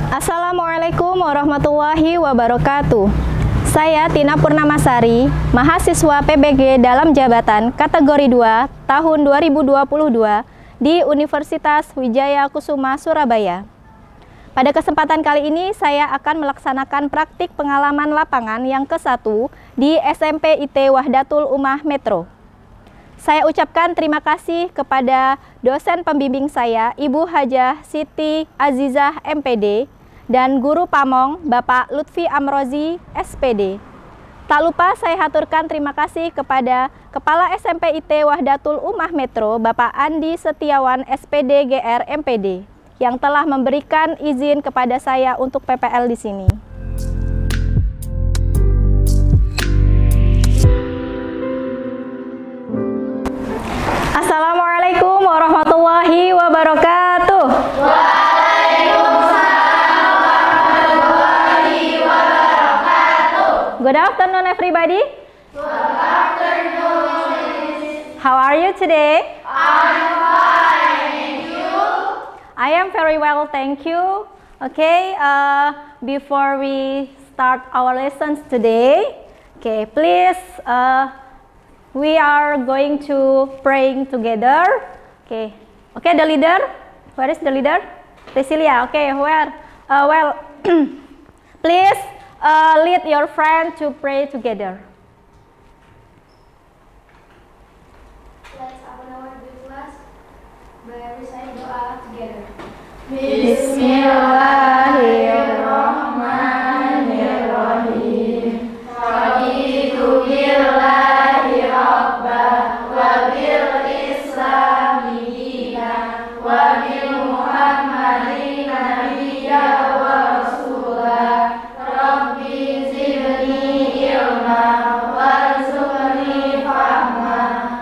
Assalamualaikum warahmatullahi wabarakatuh. Saya Tina Purnamasari, mahasiswa PBG dalam jabatan kategori 2 tahun 2022 di Universitas Wijaya Kusuma, Surabaya. Pada kesempatan kali ini saya akan melaksanakan praktik pengalaman lapangan yang ke-1 di SMP IT Wahdatul Ummah Metro. Saya ucapkan terima kasih kepada dosen pembimbing saya, Ibu Hajah Siti Azizah MPD, dan Guru Pamong, Bapak Lutfi Amrozi SPD. Tak lupa saya haturkan terima kasih kepada Kepala SMP IT Wahdatul Ummah Metro, Bapak Andi Setiawan SPD GR MPD, yang telah memberikan izin kepada saya untuk PPL di sini. Assalamualaikum warahmatullahi wabarakatuh. Waalaikumsalam warahmatullahi wabarakatuh. Good afternoon, everybody. Good afternoon. How are you today? I'm fine, and you? I am very well, thank you. Okay, before we start our lessons today, okay, please, we are going to praying together. Okay, okay, the leader. Where is the leader? Priscilia. Okay, where? Well, please lead your friend to pray together. Let's open our Bible class by reciting doa together. Bismillahirrahmanirrahim. Raditu billahi rabba wa bil islami dina wa bil muhammadin nabiyya wa rasulah. Rabbi zidni ilma warzuqni fahma.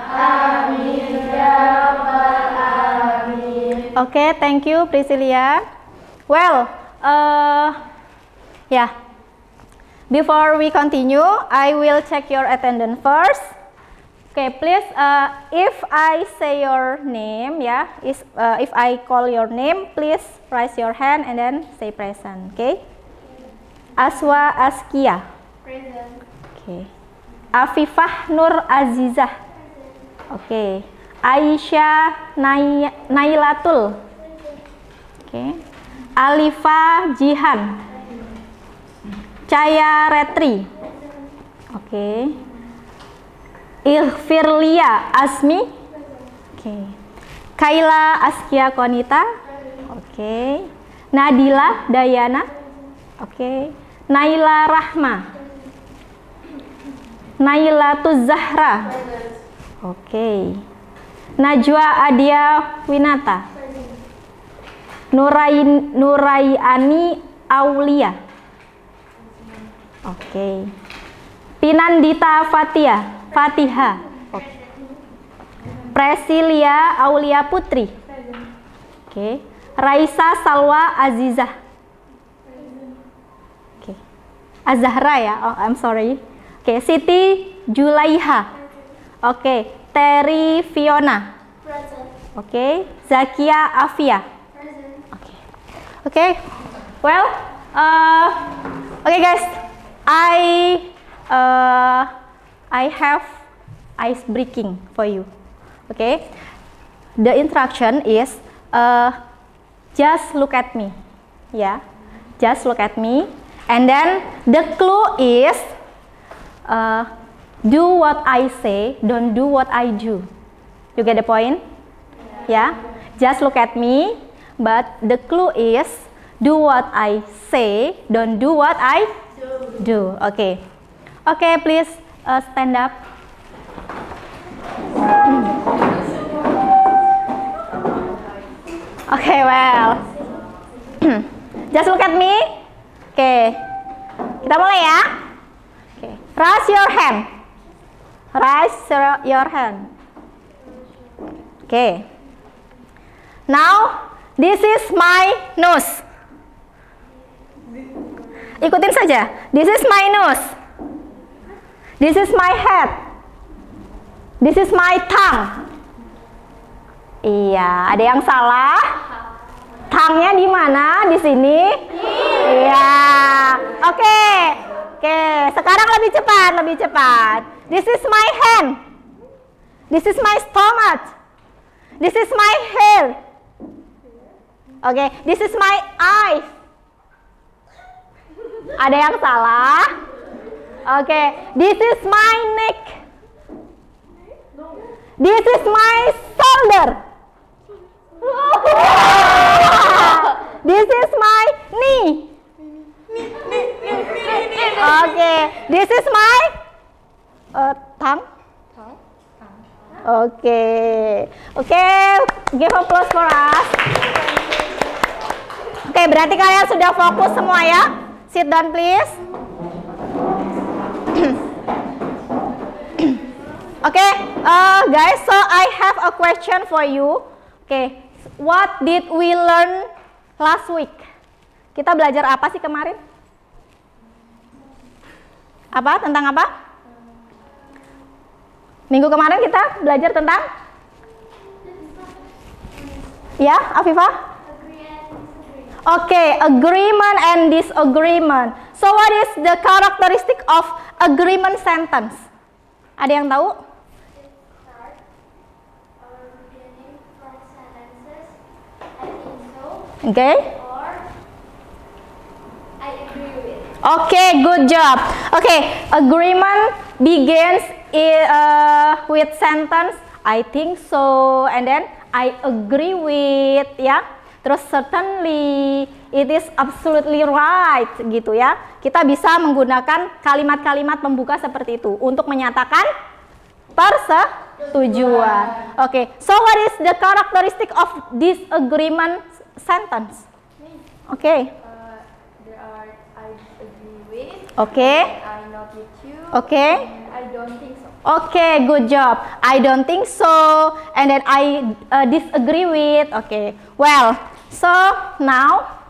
Amin ya rabbal alamin. Okay, thank you, Priscilia. Well, yeah. Before we continue, I will check your attendance first. Okay, please, if I say your name, yeah, if I call your name, please raise your hand and then say present. Okay. Aswa Askia. Present. Okay. Afifah Nur Azizah. Okay. Aisyah Nailatul. Okay. Alifa Jihan. Caya Retri. Okay. Ilfirlia Asmi. Okay. Kaila Askia Konita. Okay. Nadila Dayana. Okay. Naila Rahma. Naila Tuzahra. Okay. Najwa Adia Winata. Nuraiani Aulia. Oke. Pinandita Fatiha. Oke. Presilia Aulia Putri. Oke. Raisa Salwa Azizah. Oke. Azahra ya. Oh, I'm sorry. Oke. Siti Julaiha. Oke. Terry Fiona. Present. Oke. Zakia Afia. Present. Oke. Oke. Well, okay guys. I have ice breaking for you. Okay, the instruction is just look at me, yeah, just look at me, and then the clue is do what I say, don't do what I do. You get the point? Yeah, just look at me, but the clue is do what I say, don't do what I do. Okay. Okay, please stand up. Okay, well. Just look at me. Okay. Kita mulai ya. Okay. Raise your hand. Raise your hand. Okay. Now, this is my nose. Ikutin saja. This is my nose. This is my head. This is my tongue. Iya, ada yang salah? Tongue-nya di mana? Di sini? Iya. Oke. Oke, sekarang lebih cepat. This is my hand. This is my stomach. This is my hair. Oke, this is my eyes. Ada yang salah? Oke, this is my neck. This is my shoulder. This is my knee. Okay, this is my tongue. Okay, give applause for us. Oke, berarti kalian sudah fokus semua ya. Sit down please. Okay, guys, so I have a question for you. Okay, what did we learn last week? Kita belajar apa sih kemarin? Apa? Tentang apa? Minggu kemarin kita belajar tentang? Ya, Afifah? Okay, agreement and disagreement. So what is the characteristic of agreement sentence? Ada yang tahu? Okay. Okay, good job. Okay, agreement begins with sentence I think so, and then I agree with, ya. Terus certainly, it is absolutely right, gitu ya. Kita bisa menggunakan kalimat-kalimat pembuka seperti itu untuk menyatakan persetujuan. Okay, so what is the characteristic of this agreement sentence? Okay. There are I agree with. Okay. I not with you. Okay. I don't think so. Okay, good job. I don't think so, and then I disagree with. Okay, well, so now,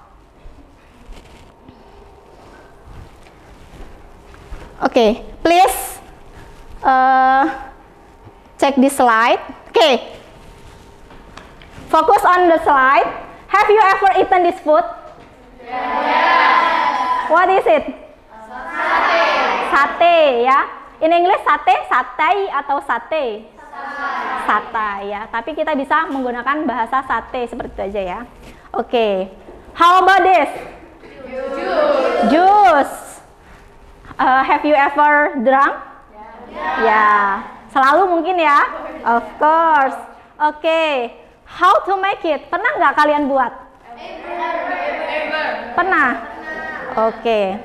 okay, please check this slide. Okay, focus on the slide. Have you ever eaten this food? Yes. What is it? Sate. Sate, ya. In English sate, satay atau sate? Satay, ya. Tapi kita bisa menggunakan bahasa sate seperti itu aja ya. Oke. How about this? Juice. Have you ever drunk? Ya. Selalu mungkin ya? Of course. Oke. How to make it? Pernah nggak kalian buat? Pernah. Oke.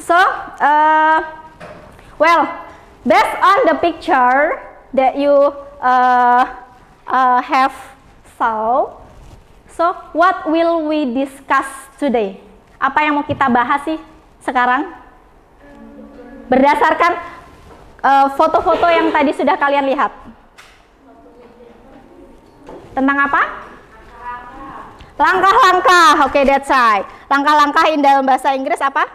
So, well, based on the picture that you have saw, so what will we discuss today? Apa yang mau kita bahas sih sekarang? Berdasarkan foto-foto yang tadi sudah kalian lihat. Tentang apa? Langkah-langkah. Oke, that's right. Langkah-langkah in dalam bahasa Inggris apa?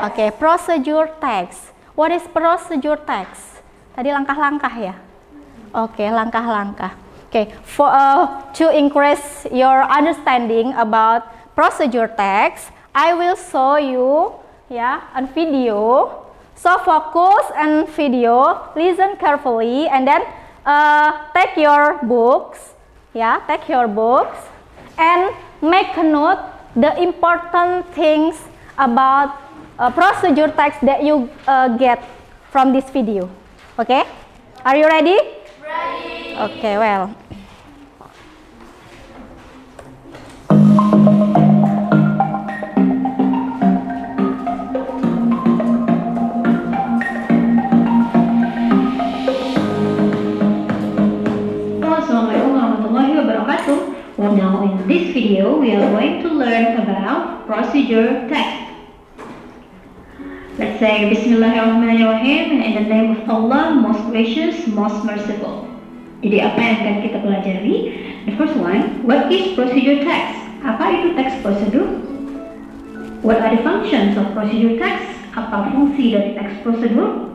Oke, procedure text. What is procedure text? Tadi langkah-langkah ya? Oke, langkah-langkah. Oke, to increase your understanding about procedure text, I will show you a video. So focus on video, listen carefully, and then take your books, and make a note the important things about procedure text that you get from this video. Okay, are you ready? Ready. Okay, well. Well, now in this video we are going to learn about procedure text. Let's say Bismillahirrahmanirrahim, in the name of Allah, most gracious, most merciful. Jadi apa yang akan kita pelajari? The first one, what is procedure text? Apa itu teks prosedur? What are the functions of procedure text? Apa fungsi dari teks prosedur?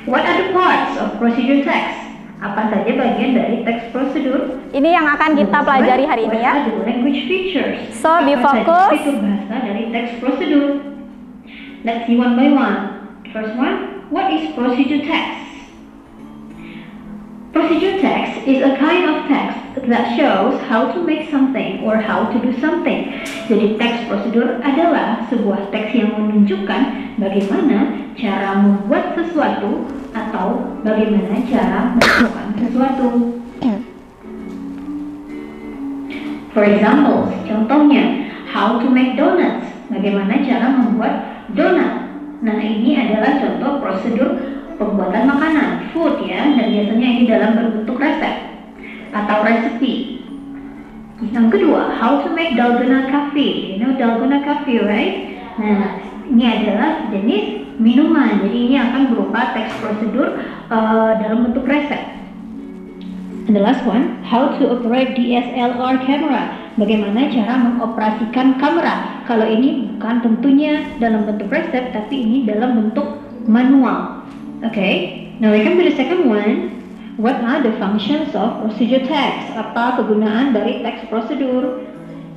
What are the parts of procedure text? Apa saja bagian dari text procedure? Ini yang akan kita pelajari hari ini ya. What are the language features? So, be Apa saja focused. fitur bahasa dari text procedure? Let's see one by one. First one, what is procedure text? Procedure text is a kind of text that shows how to make something or how to do something. Jadi teks prosedur adalah sebuah teks yang menunjukkan bagaimana cara membuat sesuatu atau bagaimana cara melakukan sesuatu. For example, contohnya, how to make donuts. Bagaimana cara membuat donat. Nah, ini adalah contoh prosedur pembuatan makanan, food ya, dan biasanya ini dalam berbentuk resep atau resepi. Yang kedua, how to make dalgona coffee. You know dalgona coffee, right? Nah, ini adalah jenis minuman, jadi ini akan berupa teks prosedur dalam bentuk resep. And the last one, how to operate DSLR camera. Bagaimana cara mengoperasikan kamera. Kalau ini bukan tentunya dalam bentuk resep, tapi ini dalam bentuk manual. Okay, now we come to the second one. What are the functions of procedure text? Apa kegunaan dari text prosedur?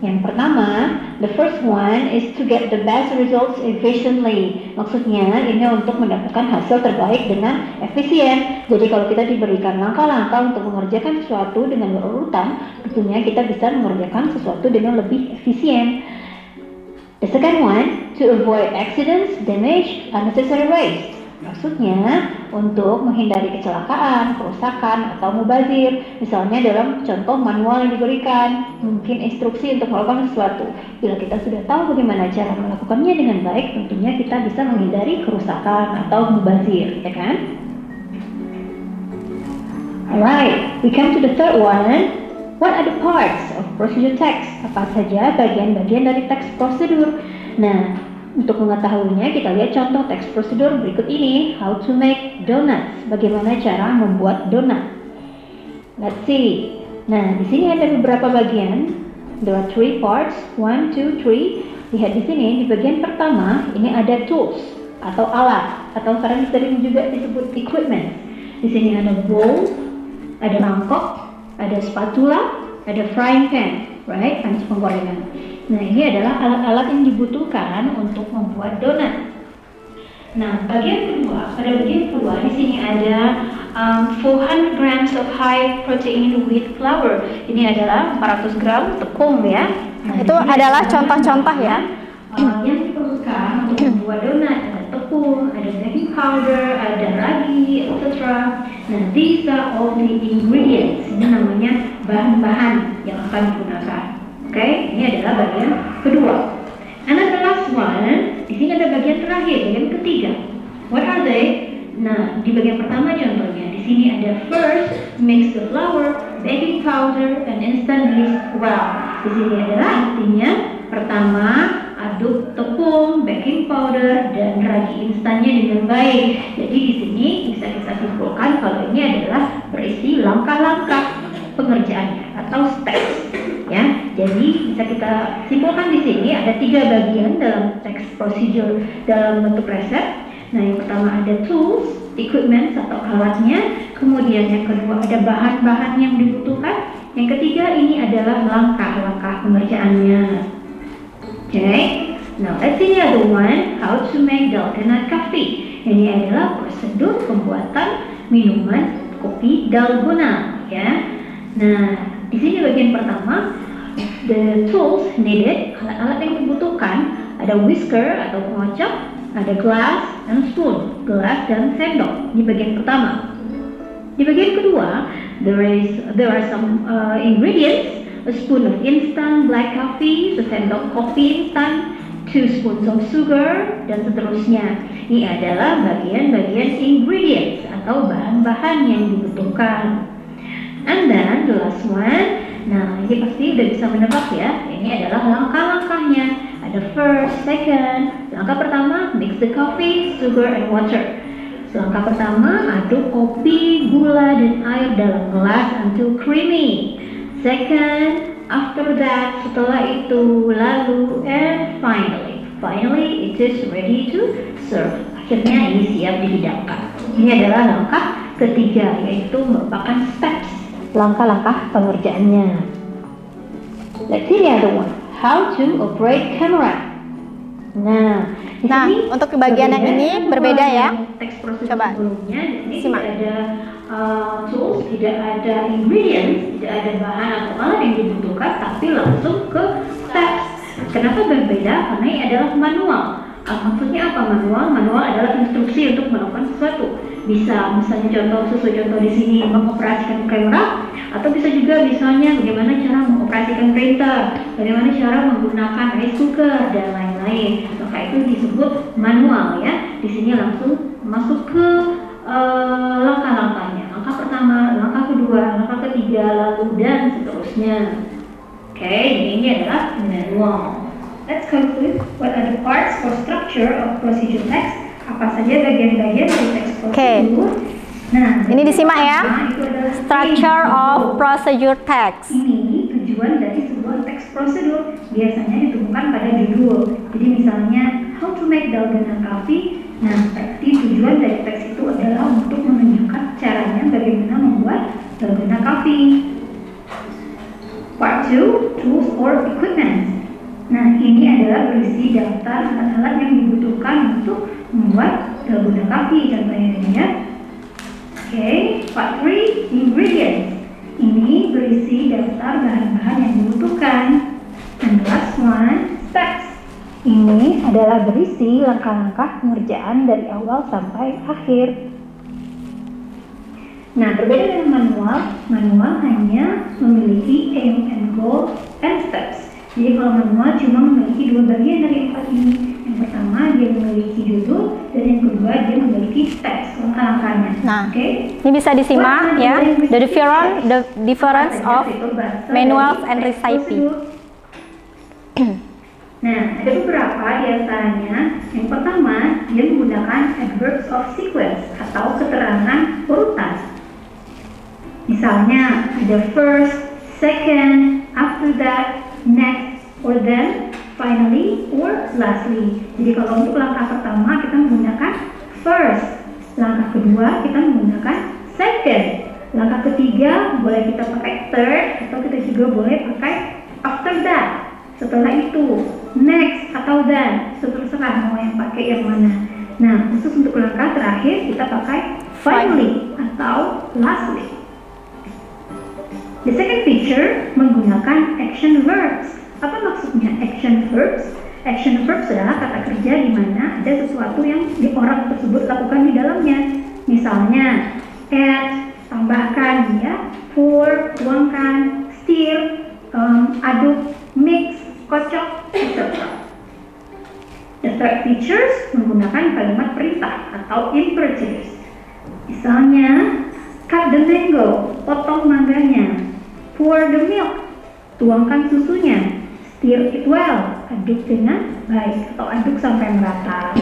Yang pertama, the first one is to get the best results efficiently. Maksudnya ini untuk mendapatkan hasil terbaik dengan efisien. Jadi kalau kita diberikan langkah-langkah untuk mengerjakan sesuatu dengan berurutan, tentunya kita bisa mengerjakan sesuatu dengan lebih efisien. The second one, to avoid accidents, damage, unnecessary waste. Maksudnya untuk menghindari kecelakaan, kerusakan, atau mubazir. Misalnya dalam contoh manual yang diberikan, mungkin instruksi untuk melakukan sesuatu. Bila kita sudah tahu bagaimana cara melakukannya dengan baik, tentunya kita bisa menghindari kerusakan atau mubazir, ya kan? Alright, we come to the third one. What are the parts of procedure text? Apa saja bagian-bagian dari teks prosedur? Nah, untuk mengetahuinya, kita lihat contoh teks prosedur berikut ini. How to make donuts. Bagaimana cara membuat donat. Let's see. Nah, di sini ada beberapa bagian. There are 3 parts. 1, 2, 3. Lihat di sini, di bagian pertama, ini ada tools atau alat, atau sering juga disebut equipment. Di sini ada bowl, ada mangkok, ada spatula, ada frying pan, right? Panas penggorengan. Nah, ini adalah alat-alat yang dibutuhkan untuk membuat donat. Nah, pada bagian kedua di sini ada 400 grams of high protein wheat flour. Ini adalah 400 gram tepung ya. Nah, Itu adalah contoh-contoh ya. Yang diperlukan untuk membuat donat, ada tepung, ada baking powder, ada ragi, etc. Nah, these are all the ingredients. Ini namanya bahan-bahan yang akan digunakan. Oke, ini adalah bagian kedua. And then the last one, di sini ada bagian terakhir, bagian ketiga. What are they? Nah, di bagian pertama contohnya, di sini ada first, mix the flour, baking powder, and instant yeast well. Di sini adalah artinya pertama, aduk tepung, baking powder, dan ragi instannya dengan baik. Jadi di sini bisa kita simpulkan kalau ini adalah berisi langkah-langkah pengerjaannya atau steps. Ya, jadi bisa kita simpulkan di sini ada 3 bagian dalam text procedure dalam bentuk resep. Nah, yang pertama ada tools, equipment atau alatnya. Kemudian yang kedua ada bahan-bahan yang dibutuhkan. Yang ketiga ini adalah langkah-langkah pengerjaannya. Okay, now let's see the other one, how to make dalgona coffee. Ini adalah prosedur pembuatan minuman kopi dalgona, ya. Nah, di sini bagian pertama, the tools needed, alat-alat yang dibutuhkan, ada whisker atau pengocok, ada glass dan spoon, gelas dan sendok. Ini bagian pertama. Di bagian kedua, there are some ingredients, a spoon of instant black coffee, sendok kopi instan, 2 spoons of sugar, dan seterusnya. Ini adalah bagian-bagian ingredients atau bahan-bahan yang dibutuhkan. And then the last one, nah ini pasti udah bisa menebak ya. Ini adalah langkah-langkahnya. Ada first, second. Langkah pertama, mix the coffee, sugar, and water. Langkah pertama, aduk kopi, gula, dan air dalam gelas until creamy. Second, after that, setelah itu, lalu, and finally it is ready to serve. Akhirnya ini siap dihidangkan. Ini adalah langkah ketiga, yaitu merupakan steps, langkah-langkah pengerjaannya. Let's see the other one. How to operate camera. Nah, di Nah, sini untuk bagian yang ini berbeda ya. Teks proses Coba sebelumnya, di sini simak. tidak ada tools, tidak ada ingredients, tidak ada bahan atau alat yang dibutuhkan, tapi langsung ke steps. Kenapa berbeda? Karena ini adalah manual. Maksudnya apa manual? Manual adalah instruksi untuk melakukan sesuatu. Bisa misalnya sesuai contoh di sini mengoperasikan kamera, atau bisa juga misalnya bagaimana cara mengoperasikan printer, bagaimana cara menggunakan rice cooker dan lain-lain. Maka itu disebut manual ya. Di sini langsung masuk ke langkah-langkahnya. Langkah pertama, langkah kedua, langkah ketiga, lalu dan seterusnya. Oke, jadi ini adalah manual. Let's conclude what are the parts or structure of procedure text. Apa saja bagian-bagian dari teks prosedur. Nah, Ini disimak ya. itu adalah Structure of procedure text. Ini tujuan dari sebuah teks prosedur. Biasanya ditemukan pada judul. Jadi misalnya how to make dalgona coffee. Nah, berarti tujuan dari teks itu adalah untuk menunjukkan caranya bagaimana membuat dalgona coffee. Part 2, tools or equipment. Nah, ini adalah berisi daftar alat-alat yang dibutuhkan untuk membuat dalgona coffee. Contohnya ini ya. Oke, part 3, ingredients. Ini berisi daftar bahan-bahan yang dibutuhkan. And the last one, steps. Ini adalah berisi langkah-langkah pengerjaan dari awal sampai akhir. Nah, berbeda dengan manual, manual hanya memiliki aim and goal and steps. Jadi kalau manual cuma memiliki dua bagian dari empat ini. Yang pertama dia memiliki judul, dan yang kedua dia memiliki steps, langkah-langkahnya. Nah, Oke. ini bisa disimak ya. The difference of manuals and recipe. Nah, ada beberapa di antaranya. Yang pertama, dia menggunakan adverbs of sequence atau keterangan urutan. Misalnya ada first, second, after that, next, or then, finally, or lastly. Jadi kalau untuk langkah pertama kita menggunakan first, langkah kedua kita menggunakan second, langkah ketiga boleh kita pakai third, atau kita juga boleh pakai after that. Setelah itu, next atau then, terserah mau yang pakai yang mana. Nah, khusus untuk langkah terakhir kita pakai finally atau lastly. The second feature menggunakan action verbs. Apa maksudnya action verbs? Action verbs adalah kata kerja di mana ada sesuatu yang orang tersebut lakukan di dalamnya. Misalnya, add, tambahkan, ya, pour, tuangkan, stir, aduk, mix, kocok, etc. The third features menggunakan kalimat perintah atau imperatives. Misalnya, cut the mango, potong mangganya. Pour the milk, tuangkan susunya. Stir it well, aduk dengan baik atau aduk sampai merata.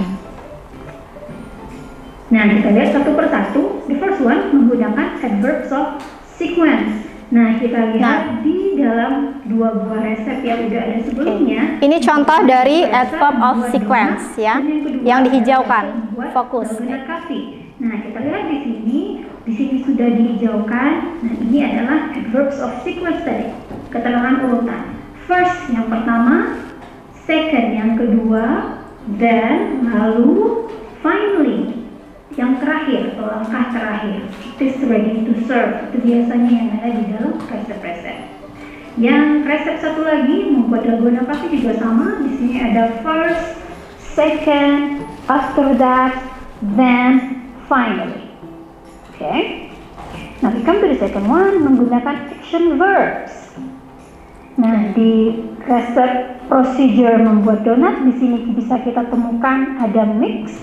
Nah, kita lihat satu persatu. The first one menggunakan adverbs of sequence. Nah, kita lihat di dalam dua buah resep yang udah ada sebelumnya. Ini contoh dari adverb of sequence ya, yang dihijaukan. Fokus. Nah, kita lihat di sini. Di sini sudah dihijaukan. Nah, ini adalah adverbs of sequence tadi, keterangan urutan. First yang pertama, second yang kedua, then, lalu, finally yang terakhir atau langkah terakhir. It is ready to serve. Itu biasanya yang ada di dalam resep-resep. Yang resep satu lagi membuat dalgona coffee juga sama. Di sini ada first, second, after that, then, finally. Okay. Now we come to the second one, menggunakan action verbs. Nah, di resep procedure membuat donat di sini bisa kita temukan ada mix,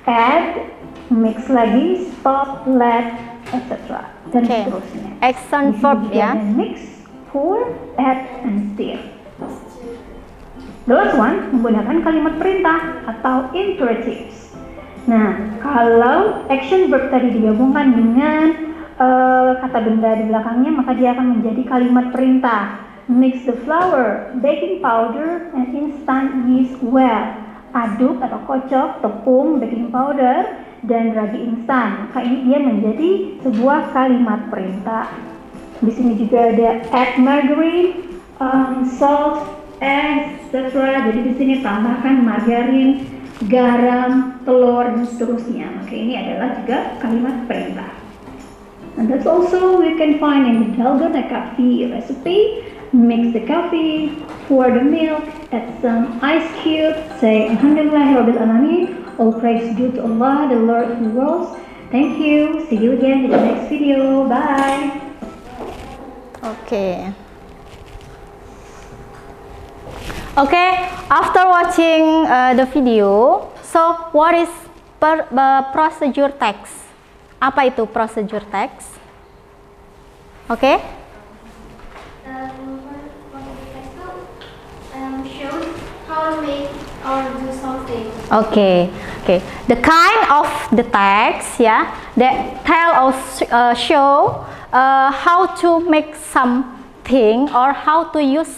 add, mix lagi, stop, let, etc. dan seterusnya. Action verb ya. Mix, pour, add, and stir. The last one menggunakan kalimat perintah atau imperatives. Nah, kalau action verb tadi digabungkan dengan kata benda di belakangnya, maka dia akan menjadi kalimat perintah. Mix the flour, baking powder, and instant yeast well. Aduk atau kocok tepung, baking powder, dan ragi instan. Maka ini dia menjadi sebuah kalimat perintah. Di sini juga ada add margarine, salt, eggs, etc. Jadi di sini tambahkan margarin, garam, telur, dan seterusnya. Maka ini adalah juga kalimat perintah. And that's also we can find in the dalgona coffee recipe. Mix the coffee, pour the milk, add some ice cube, say Alhamdulillah Rabbil Alamin, all praise due to Allah, the Lord of the worlds. Thank you, see you again in the next video, bye. Okay. Okay, after watching the video, so what is procedure text? Apa itu procedure text? Okay. Shows how to make or do something. Okay. The kind of the text, yeah, that tell or show how to make something or how to use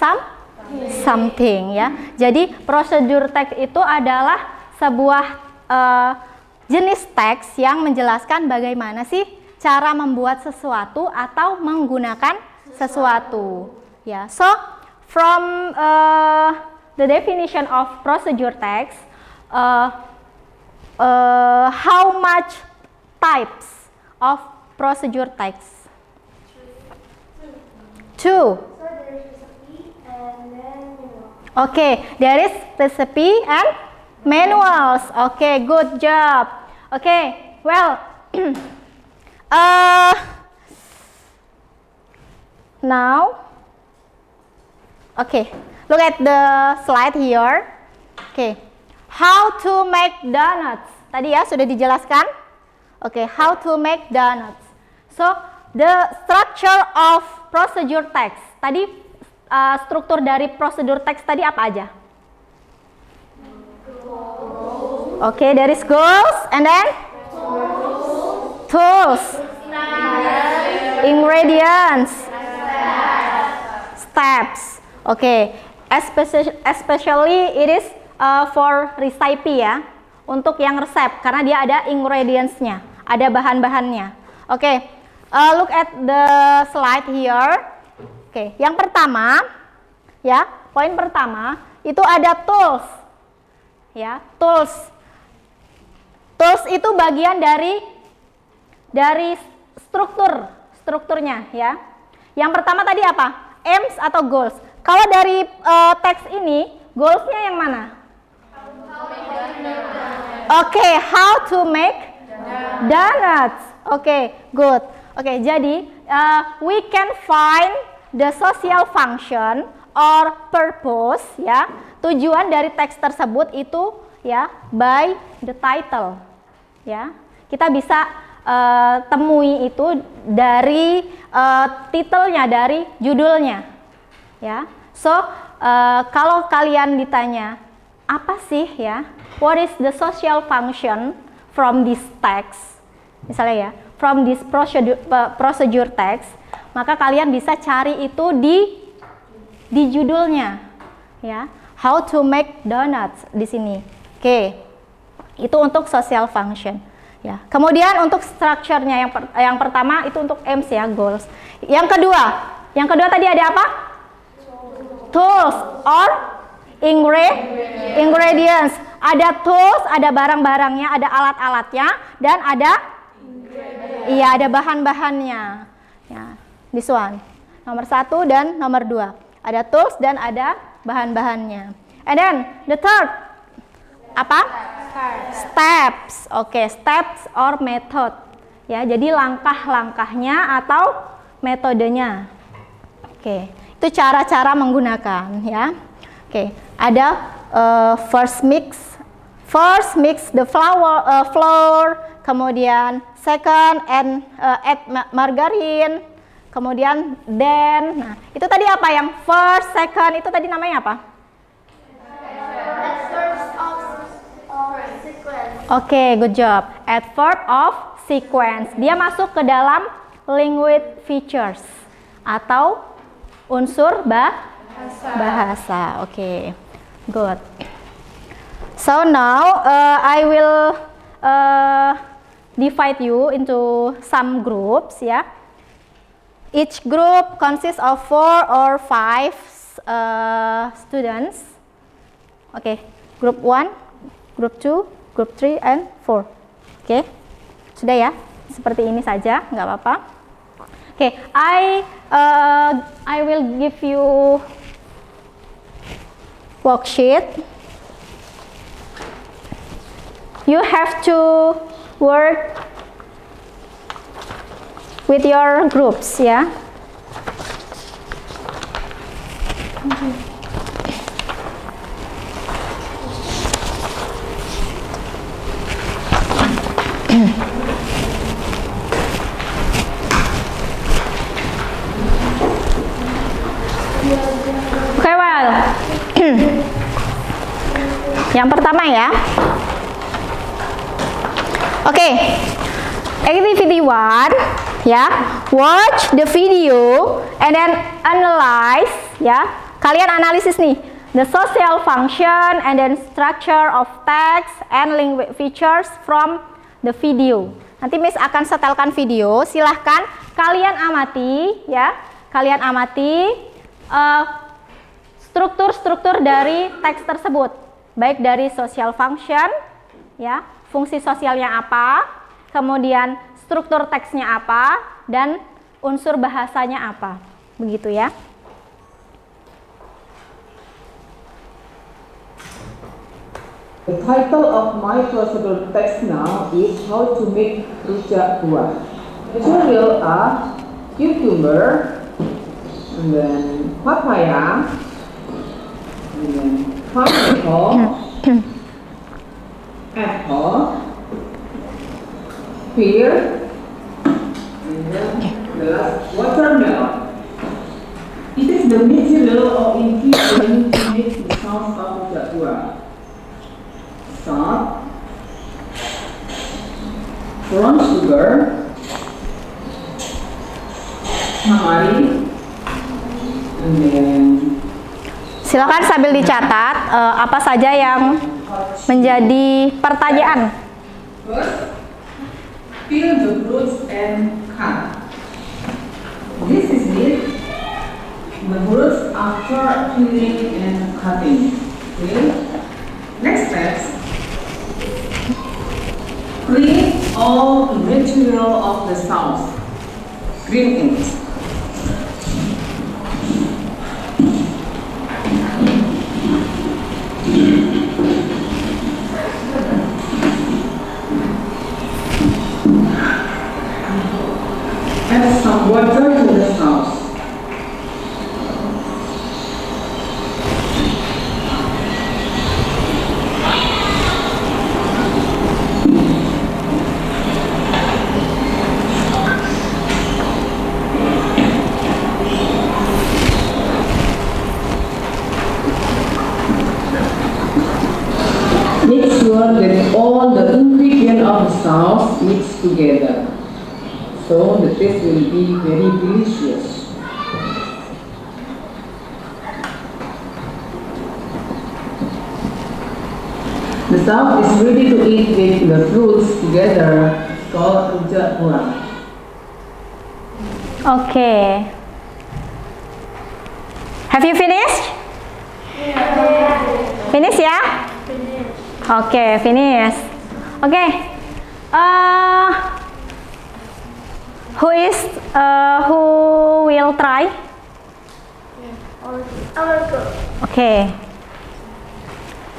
something, ya. Jadi prosedur teks itu adalah sebuah jenis teks yang menjelaskan bagaimana sih cara membuat sesuatu atau menggunakan sesuatu, ya. So from the definition of procedure text, how much types of procedure text? Two. So there is recipe and then manual. Okay, there is recipe and manuals. Okay, good job. Okay, well, now, okay, look at the slide here. Okay, how to make donuts. Tadi ya sudah dijelaskan. Okay, how to make donuts. So the structure of procedure text. Tadi struktur dari prosedur teks tadi apa aja? Okay, there is goals and then tools, ingredients, steps. Okay, especially it is for recipe ya, untuk yang resep karena dia ada ingredients-nya, ada bahan-bahannya. Okay, look at the slide here. Okay, yang pertama ya, poin pertama itu ada tools. Ya, tools. Tools itu bagian dari strukturnya ya. Yang pertama tadi apa? Aims atau goals. Kalau dari teks ini, goalsnya yang mana? Oke, how to make donuts. Oke, good. Oke, jadi we can find the social function or purpose ya. Tujuan dari teks tersebut itu ya by the title. Ya, kita bisa temui itu dari titelnya, dari judulnya. Ya, so kalau kalian ditanya apa sih ya, what is the social function from this text, misalnya ya, from this procedure text, maka kalian bisa cari itu di judulnya, ya, how to make donuts di sini. Oke, itu untuk social function. Ya. Kemudian untuk structure-nya yang pertama itu untuk aims ya, goals. Yang kedua tadi ada apa? Tools or ingredients. Ada tools, ada barang-barangnya, ada alat-alatnya, dan ada ada bahan-bahannya. Ya, this one. Nomor 1 dan nomor 2. Ada tools dan ada bahan-bahannya. And then the third apa? Steps. Oke, steps or method. Ya, jadi langkah-langkahnya atau metodenya. Oke, itu cara-cara menggunakan ya. Oke, ada first mix the flour, kemudian second add margarine, kemudian then. Nah, itu tadi apa yang first, second itu tadi namanya apa? Oke, good job. Adverb of sequence. Dia masuk ke dalam language features atau unsur bahasa. Oke, good. So now I will divide you into some groups, ya. Each group consists of 4 or 5 students. Oke, group 1, group 2, group 3, and 4. Oke, sudah ya, seperti ini saja, nggak apa-apa. Oke, I will give you worksheet. You have to work with your groups, ya. Oke, well. Yang pertama ya. Oke. Activity 1, ya. Watch the video and then analyze, ya. Kalian analisis nih, the social function and then structure of text and language features from the video. Nanti Miss akan setelkan video, silahkan kalian amati, ya. Kalian amati struktur-struktur dari teks tersebut, baik dari social function, ya, fungsi sosialnya apa, kemudian struktur teksnya apa, dan unsur bahasanya apa, begitu ya. The title of my procedure text now is How to Make Rujak Buah. Material are cucumber, and then papaya, and then pineapple, apple, pear, and then the last watermelon. It is the material or ingredient to make the sound of rujak buah. Salt, brown sugar, tamari, and then silakan sambil dicatat apa saja yang menjadi pertanyaan. first, peel the fruits and cut. This is it. The fruits after peeling and cutting. Okay. Next steps. Clean all the material of the sauce. Green it. Add some water to the sauce. Make sure that all the ingredients of the sauce mix together, so the taste will be very delicious. The sauce is ready to eat with the fruits together. It's called rujak buah. Oke. Have you finished? Finish ya? Oke, finish. Oke. Who will try? Oke.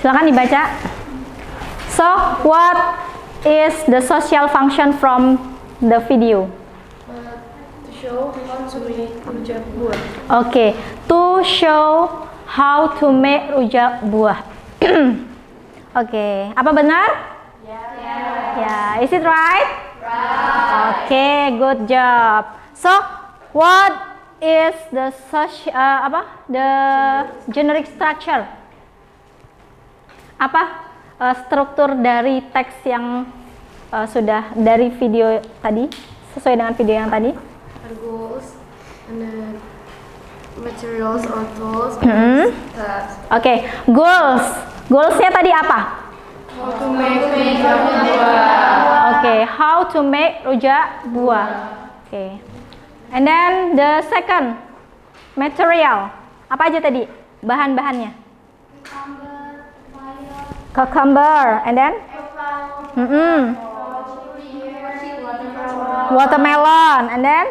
Silakan dibaca. So, what is the social function from the video? To show how to make rujak buah. Oke, to show how to make rujak buah. Oke, apa benar? Ya, is it right? Oke, good job. So, what is the the generic structure? Apa struktur dari teks yang sudah dari video tadi, sesuai dengan video yang tadi? Goals and then materials or tools. Oke, goals. Goalsnya tadi apa? How to make rujak buah. Okay, how to make rujak buah. Okay. And then the second material. Apa aja tadi bahan-bahannya? Cucumber. And then? Watermelon. And then?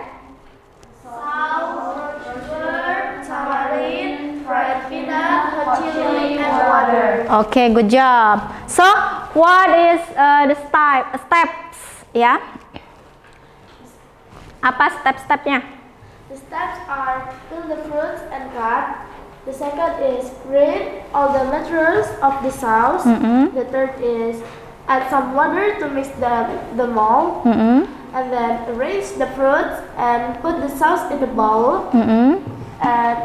Okay, good job. So, what is the steps? Ya. Apa step-stepnya? The steps are peel the fruits and cut. The second is grate all the materials of the sauce. The third is add some water to mix the mold. And then arrange the fruits and put the sauce in the bowl. And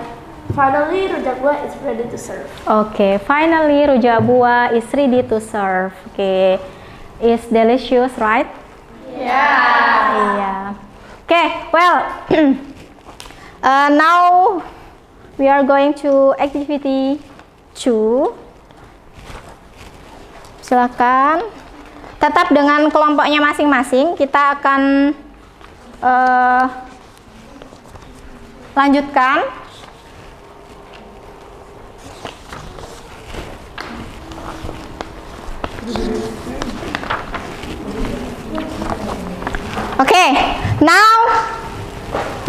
finally, rujak buah is ready to serve. Okay, finally rujak buah is ready to serve. Okay, it's delicious, right? Yeah. Okay, well, now we are going to activity 2. Silakan. Tetap dengan kelompoknya masing-masing. Kita akan lanjutkan. Okay, now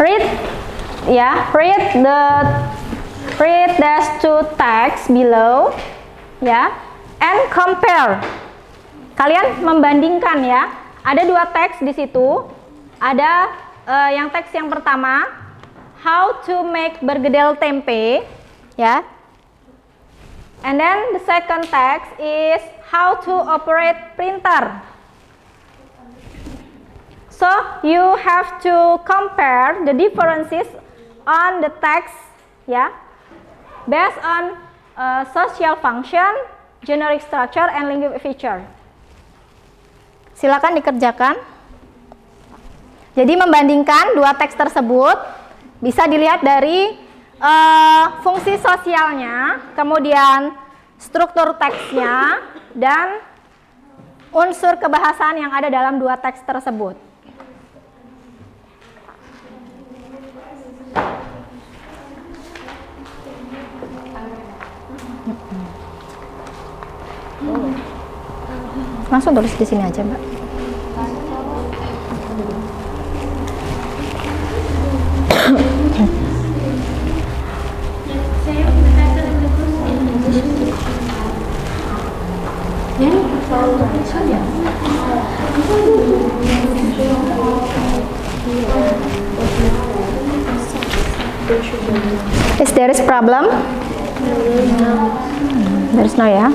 read the two text below, ya, and compare. Kalian membandingkan ya. Ada 2 teks di situ. Ada yang teks yang pertama, how to make bergedel tempe, ya. And then the second text is how to operate printer. So you have to compare the differences on the text, ya, based on social function, generic structure, and linguistic feature. Silakan dikerjakan. Jadi membandingkan 2 teks tersebut bisa dilihat dari fungsi sosialnya, kemudian struktur teksnya, dan unsur kebahasaan yang ada dalam 2 teks tersebut. Langsung tulis di sini aja, Mbak. Is there is problem? There is no, ya.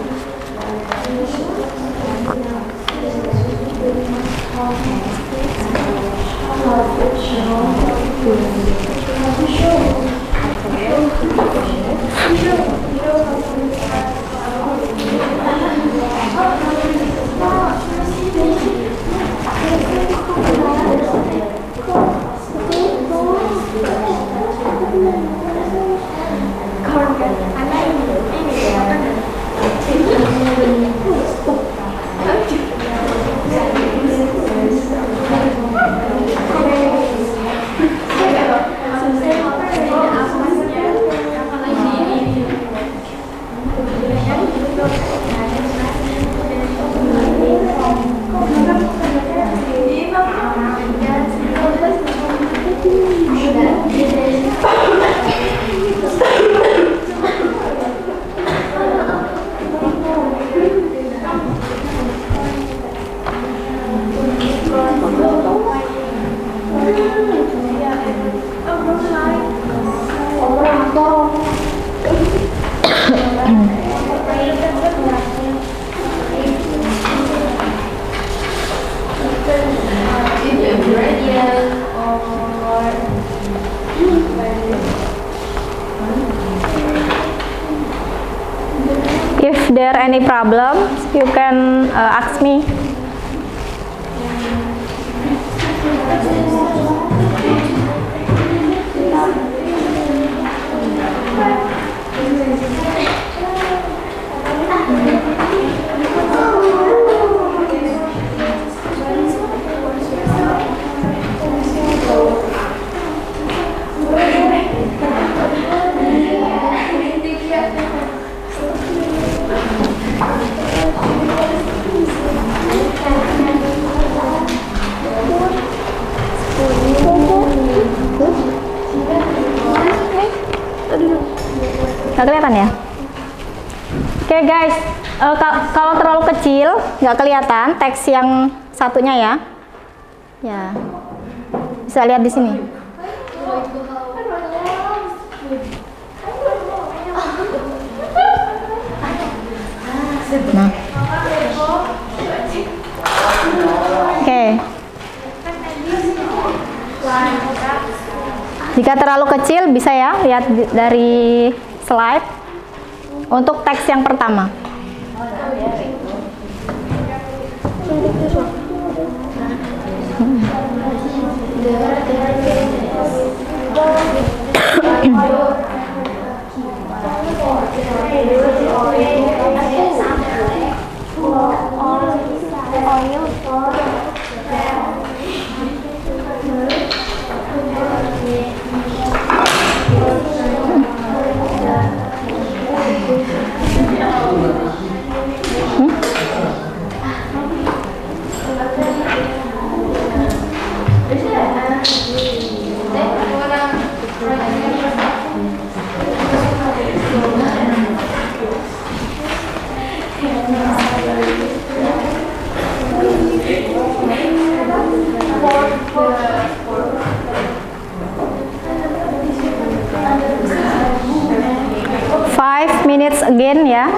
If there any problem, you can ask me. Nggak kelihatan ya? Oke guys, kalau terlalu kecil nggak kelihatan teks yang satunya ya. Ya, bisa lihat di sini. Nah, oke. Jika terlalu kecil bisa ya lihat dari slide untuk teks yang pertama. Minutes again ya.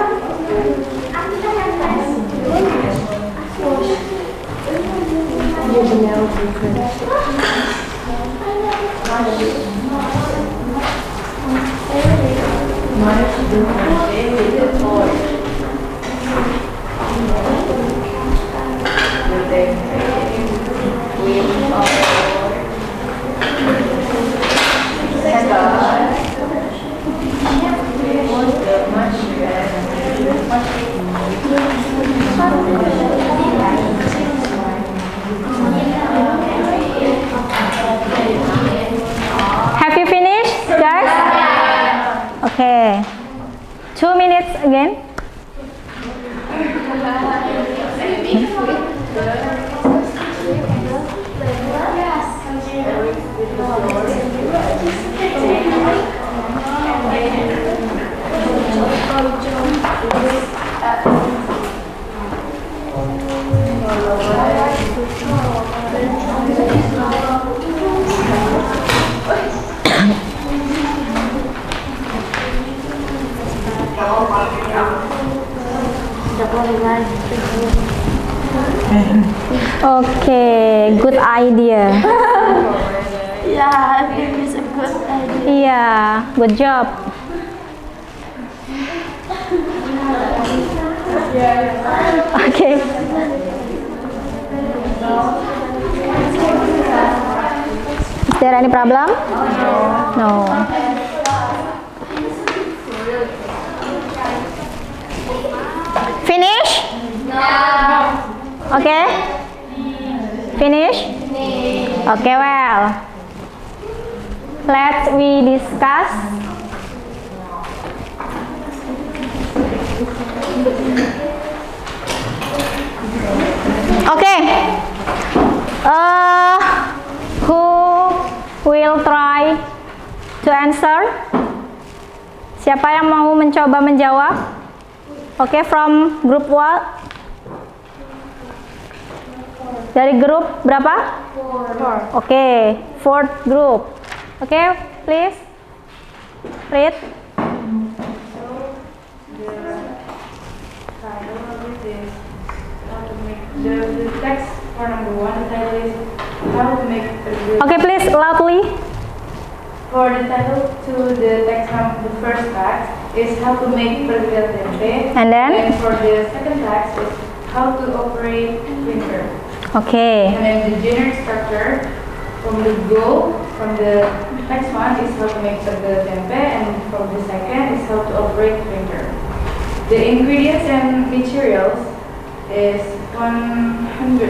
Have you finished, guys? Okay. 2 minutes again. Okay, good idea. Yeah, I think it's a good idea. Yeah, good job. Okay. Is there any problem? No. Finish? Okay. Finish? Okay, well. Let's we discuss. Okay. Who will try to answer? Siapa yang mau mencoba menjawab? Okay, from group what? Dari grup berapa? 4. Okay, 4th group. Okay, please read. The text for number 1, the title is how to make a Okay, please loudly. For the title to the text from the first text is how to make perkedel tempe. And then? And for the second text is how to operate printer. Okay. And then the generic structure from the goal from the next one is how to make perkedel tempe, and from the second is how to operate printer. The ingredients and materials is 140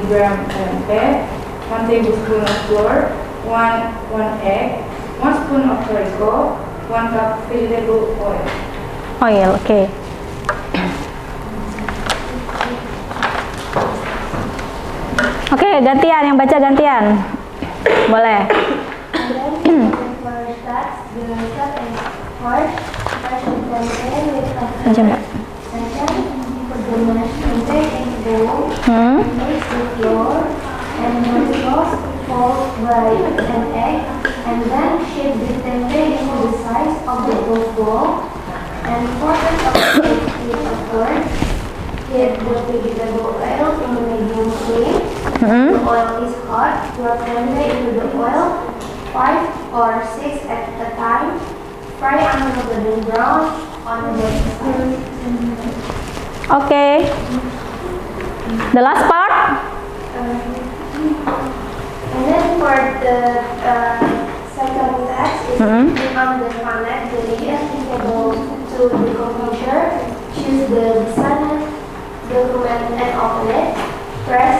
gram tempe, 1 tablespoon of flour, 1 egg, 1 spoon of Torico, 1 cup vegetable oil. Oil, okay. Oke, gantian yang baca gantian. Boleh. text, the second part, mash the tempe with a Second, put the mashed tempe in the bowl, mix the flour and the sauce followed by an egg, and then shape the tempe into the size of the golf ball, and focus on the with a fork. Heat the vegetable oil in the medium flame. The oil is hot. Drop tempeh into the oil, 5 or 6 at a time. Fry until golden brown on the side. Okay. The last part. And then for the second text is on the connect the USB cable to the computer. Choose the design document and open it. Press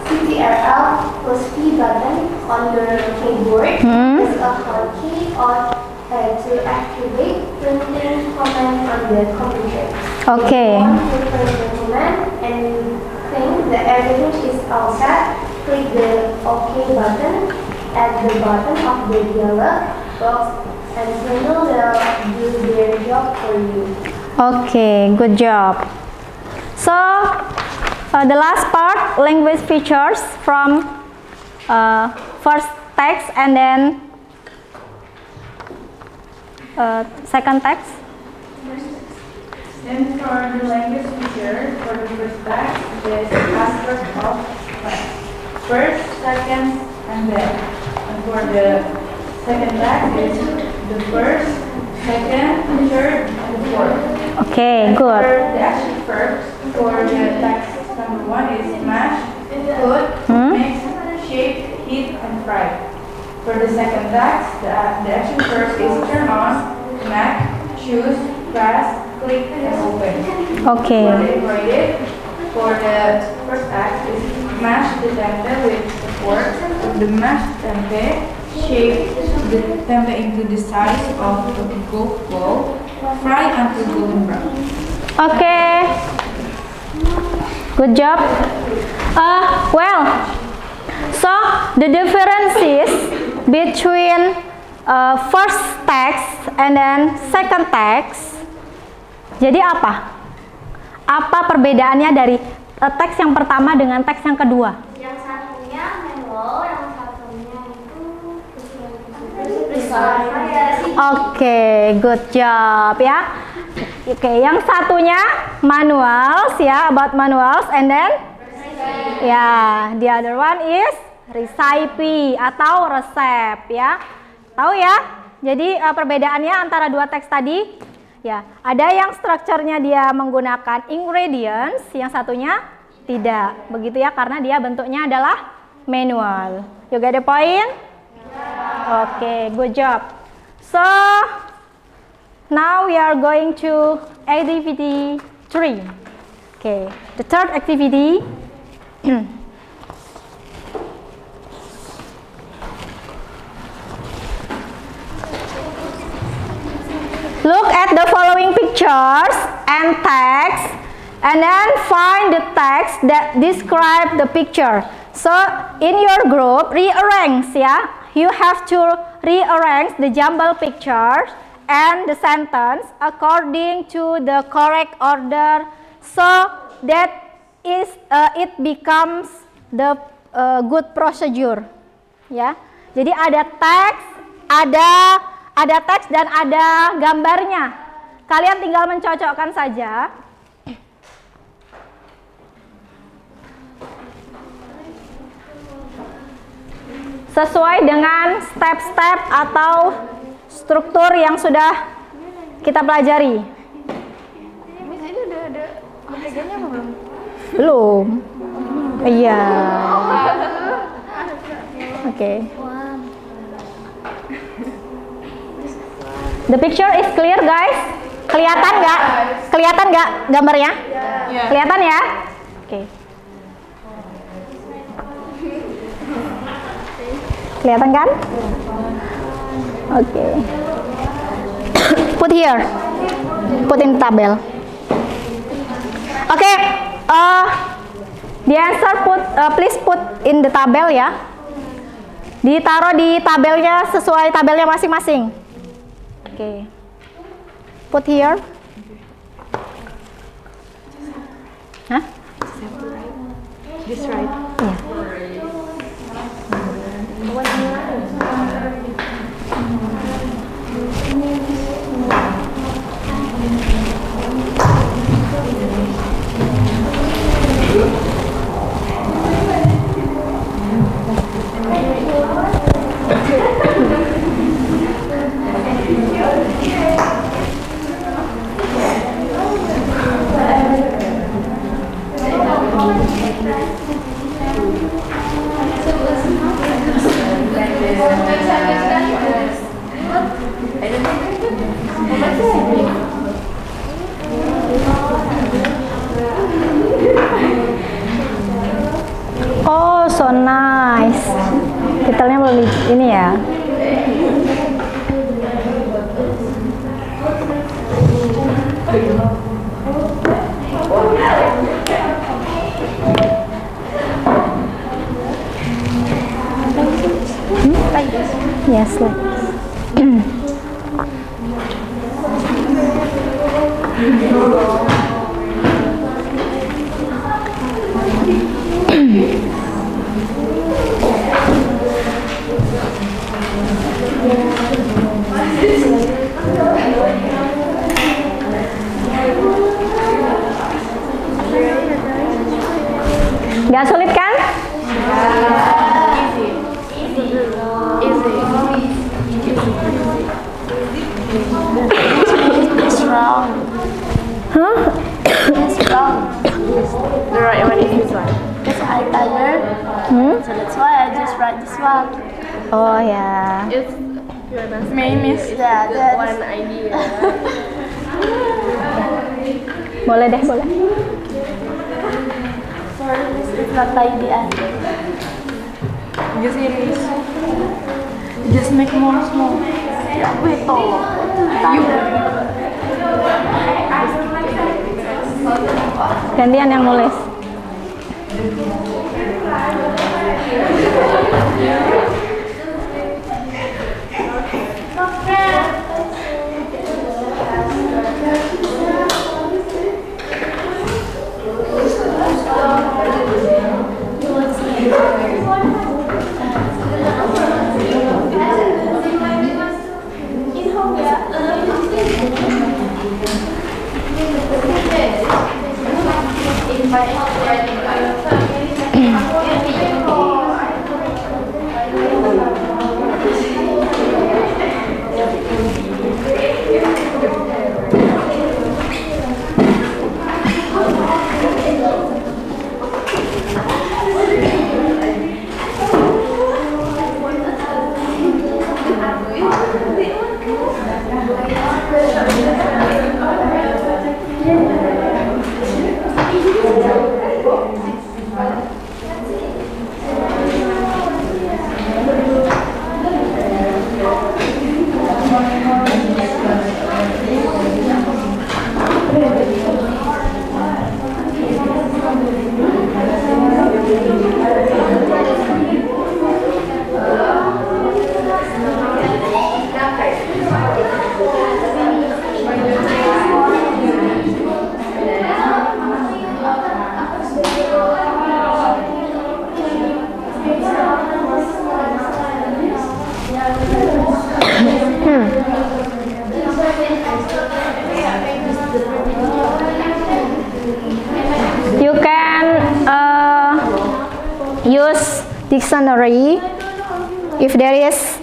Ctrl plus P button on your keyboard. Press a hotkey to activate printing command on the computer. Okay. If you want to print the command and think that everything is all set, click the OK button at the bottom of the dialog box and Windows will do their job for you. Okay, good job. So, the last part, language features from first text and then second text. Then for the language feature, for the first text, there's aspect of text. First, second, and then. And for the second text, is the first, second, third, and fourth. Okay, And good. For the action verbs, for the text number 1 is mash, cook, mix, shape, heat, and fry. For the second text, the action verbs is turn on, connect, choose, press, click, and open. Okay. For the embroidered, for the first text is mash the tempeh with the fork. For the mashed tempeh, shape the tempeh into the size of a golf ball. Fry until golden brown. Okay. Good job. Well, so the differences between first text and then second text. Jadi apa? Apa perbedaannya dari teks yang pertama dengan teks yang kedua? Yang satunya manual, yang satunya itu precise. Oke, good job ya. Oke, yang satunya manuals ya, about manuals, and then ya, the other one is recipe atau resep ya. Tahu ya? Jadi perbedaannya antara dua teks tadi ya, ada yang strukturnya dia menggunakan ingredients, yang satunya tidak. Begitu ya, karena dia bentuknya adalah manual. You get the point? Okay, good job. So now we are going to activity 3. Okay, the third activity. Look at the following pictures and text, and then find the text that describe the picture. So in your group, rearrange ya. You have to rearrange the jumble pictures and the sentence according to the correct order, so that it becomes the good procedure. Ya. Jadi ada teks, ada teks dan ada gambarnya. Kalian tinggal mencocokkan saja. Sesuai dengan step-step atau struktur yang sudah kita pelajari. Ini udah ada adegannya apa belum? Belum. Iya. Oke. The picture is clear, guys. Kelihatan nggak? Kelihatan nggak gambarnya? Kelihatan ya? Oke. Kelihatan kan? Oke. Put here. Put in tabel. Oke. The answer please put in the tabel ya. Ditaruh di tabelnya sesuai tabelnya masing-masing. Oke. Put here. Hah? Just right. Iya. Oh, so nice. Detailnya belum ini ya. Like this. Yes, like Nggak sulit kan? It's wrong. Hah? It's wrong. The right one is this one. Because I'm tired, so that's why I just write this one. Oh ya. It's maybe that one idea. Boleh deh, boleh. Sorry, Miss, it's not the idea. Because it is. Just make more small. Ya, beto. Gantian yang nulis. You can use dictionary if there is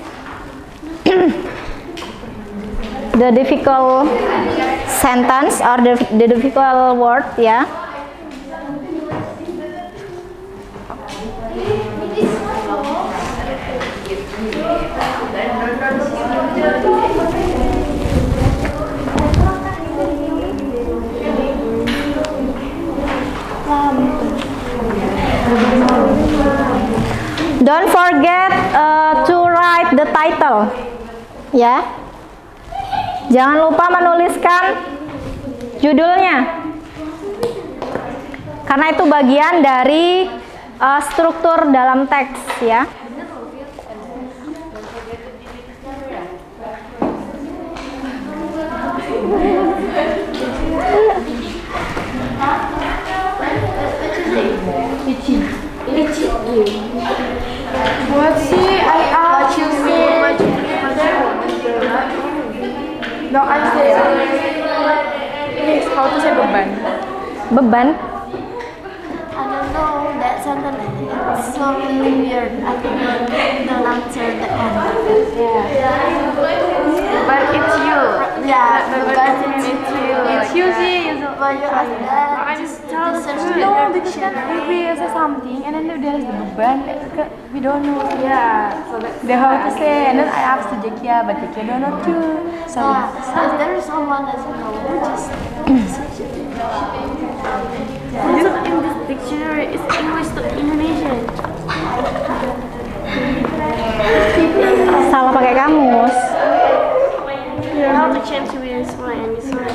the difficult sentence or the difficult word, ya. Don't forget to write the title, ya. Jangan lupa menuliskan judulnya, karena itu bagian dari struktur dalam teks, ya. What see? I asked you what you No, I'm saying please, how to say beban? Beban? I don't know, that sentence is so weird. I don't answer the end. Yeah. But it's you. Yeah, but it's you. It's you sih. But you ask that, just tell the truth. No, because then if we say something and then there's the beban, we don't know. Yeah, so that's They how to say, and then I asked to Jekia, but Jekia don't know too. So if there is someone that doesn't know, just search it. Also in this dictionary, it's English to Indonesian. Salah pakai kamus. How to change this one and this one?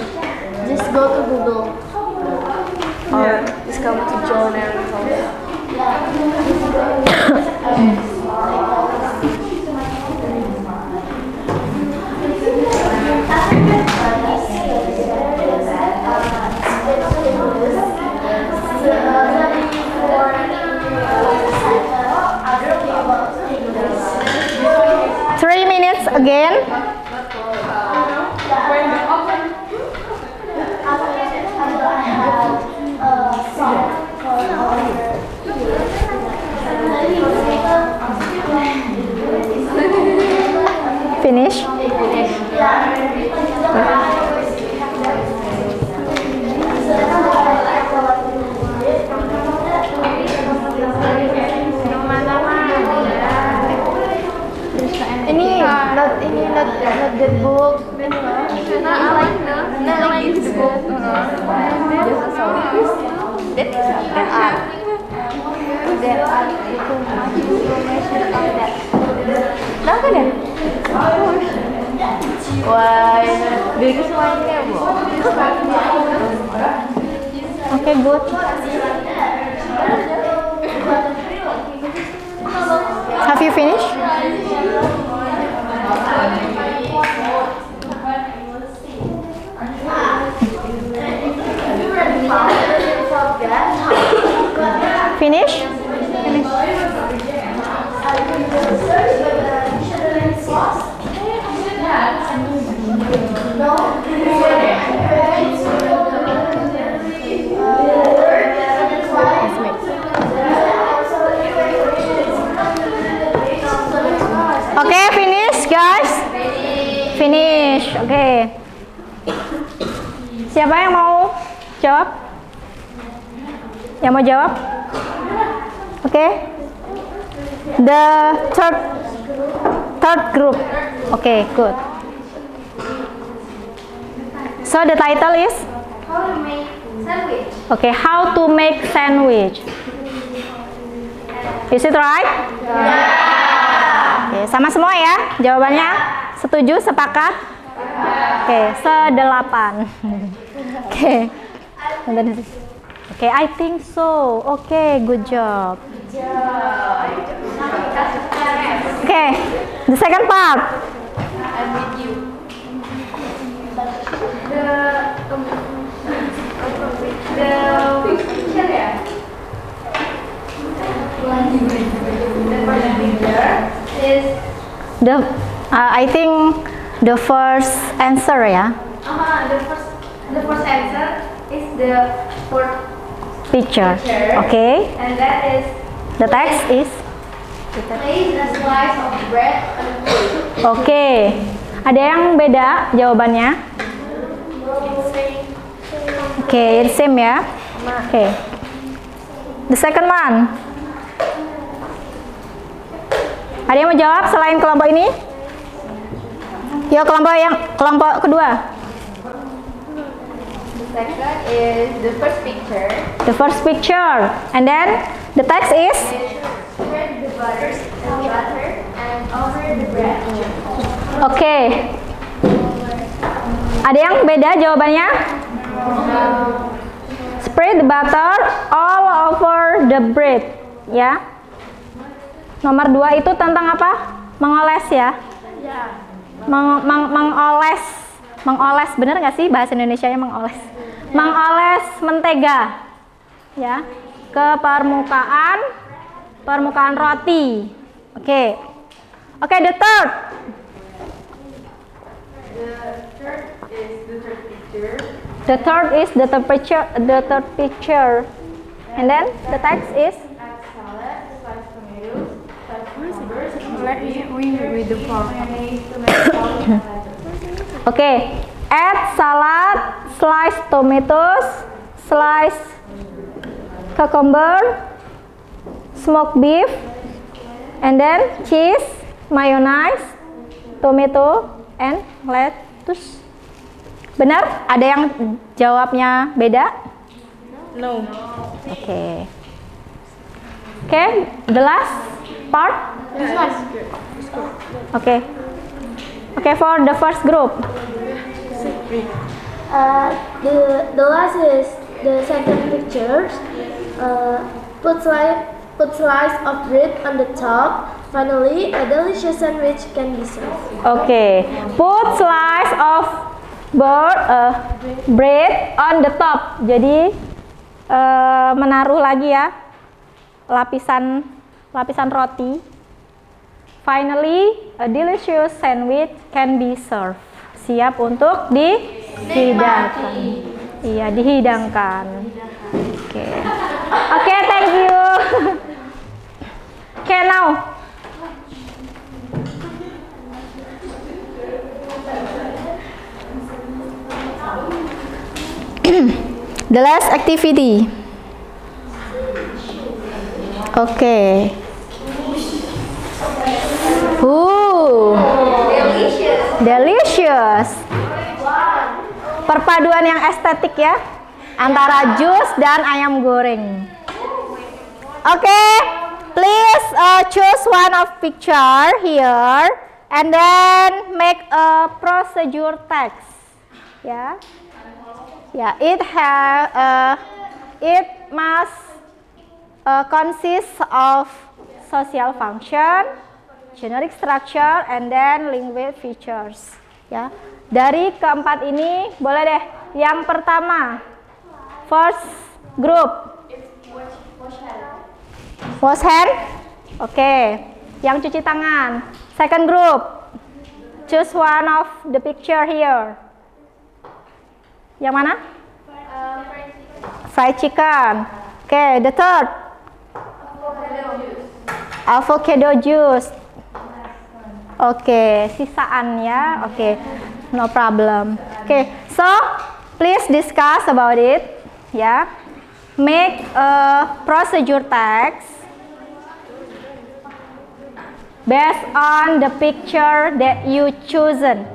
Just go to Google. Or just come to John and again. Finish. Not the book. Not like the book. There are too much information on that. Kenapa deh? Wah, dari semuanya bu. Okay, good. Have you finished? Finish? Okay, finish guys. Finish. Okay. Siapa yang mau jawab? Yang mau jawab? Okay. The third group. Okay, good. So the title is How to make sandwich. okay, how to make sandwich. Is it right? Oke, sama semua ya jawabannya? Setuju, sepakat? Oke, sedelapan. Oke. Oke, I think so. Oke, good job. Oke, the second part. I'm with you. The picture ya. I think the first answer ya. The first answer is the fourth Picture. picture. Okay. And that is The text is place a slice of bread on the plate. oke. Ada yang beda jawabannya? Oke, it's same ya. Oke. The second one. Ada yang mau jawab selain kelompok ini? Ya, kelompok kedua. The second is the first picture. The first picture. And then the text is Spread the butter and over the bread. oke. Ada yang beda jawabannya? Spread the butter all over the bread, ya. Nomor 2 itu tentang apa? Mengoles ya. Mengoles. Mengoles, bener nggak sih bahasa Indonesianya mengoles? Mengoles mentega, ya, ke permukaan roti, Okay. Okay, the third. The third is the third picture. The third picture. And then the text is Add salad, sliced tomatoes, sliced cucumbers, With the fork. mayonnaise to make salad. okay. Add salad, sliced tomatoes, sliced cucumber, smoked beef, and then cheese, mayonnaise, tomato, and lettuce. Benar? Ada yang jawabnya beda? No. Oke. Oke, the last part. Oke. Oke, for the first group. The last is the second pictures. Put slice of bread on the top. Finally, a delicious sandwich can be served. Oke, put slice of bread on the top. Jadi menaruh lagi ya lapisan roti. Finally, a delicious sandwich can be served. Siap untuk dihidangkan. Iya, dihidangkan. Oke. Oke, thank you. Oke, now. The last activity. Okay. Delicious. Perpaduan yang estetik ya, antara jus dan ayam goreng. Okay, please choose one of picture here and then make a procedure text. Ya. Yeah, it must consist of social function, generic structure, and then language features. Ya, dari keempat ini boleh deh. Yang pertama, first group, wash hand. Oke. Yang cuci tangan. Second group, choose one of the picture here. Yang mana? Fried chicken. Okay, the third. Avocado juice. Okay, sisaan ya. Okay, no problem. Okay, so please discuss about it. Ya, make a procedure text based on the picture that you chosen.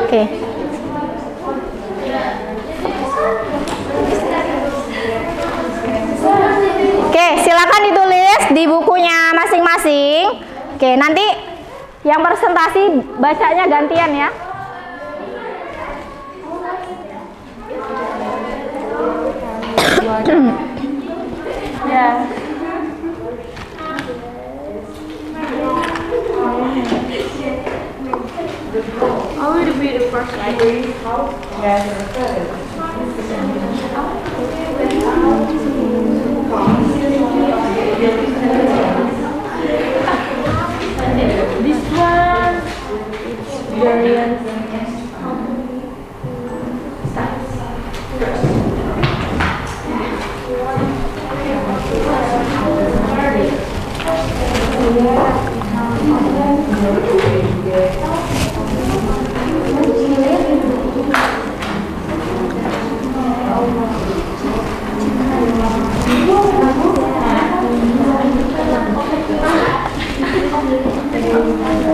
Oke. Oke, silakan ditulis di bukunya masing-masing. Oke, nanti yang presentasi bacanya gantian ya. Ya. I will be the first one. This one variant.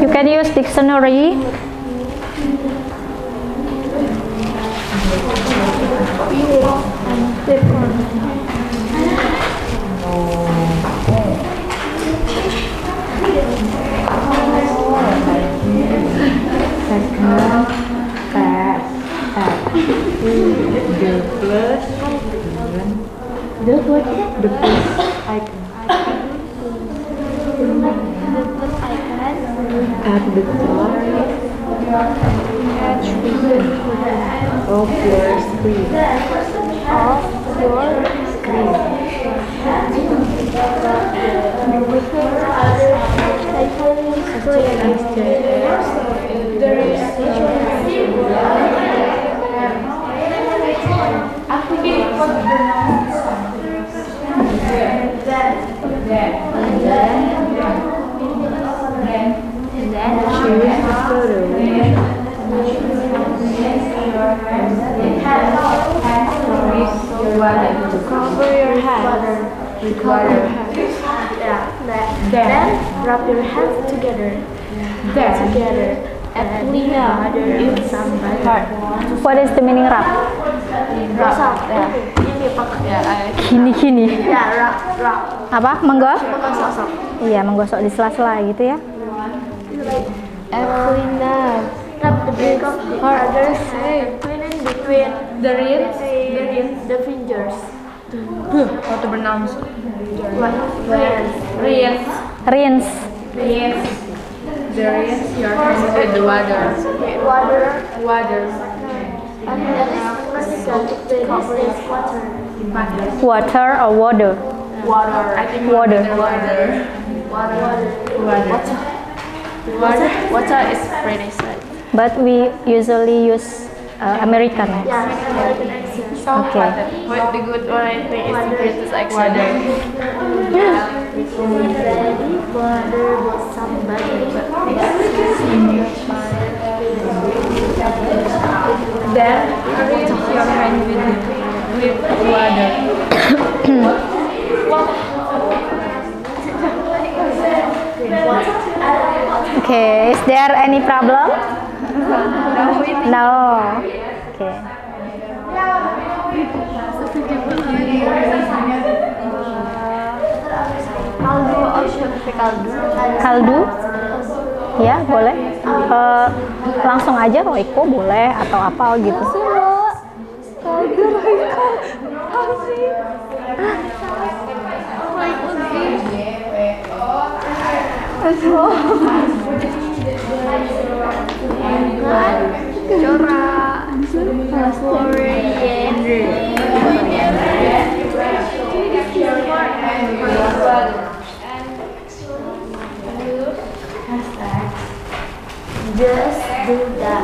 You can use dictionary. At the top, Of your screen. Of your screen. Cover your hands with water. Yeah. Then rub your hands together. Together. And clean with some butter. What is the meaning rub? Gosok. Ini pakai. Kini. Ya, rub. Apa? Menggosok? Menggosok. Iya, menggosok di sela-sela gitu ya. Clean up. Rub the back of the other hand. Clean in between The ribs. the fingers. How to pronounce? Rinse. Rinse. The rinse your hands with the water. Water. And that is cover is water. Water or water? I think Water. Water is British, right? But we usually use American. Yeah, American accent. Okay. But the good one I think is the British accent. Ready, water with some butter. Then rinse your hand with water. Okay, is there any problem? No. Okay. Kaldu? Ya, boleh. Langsung aja Royco boleh atau apa gitu. Kaldu Royco. Apa sih? Just do that.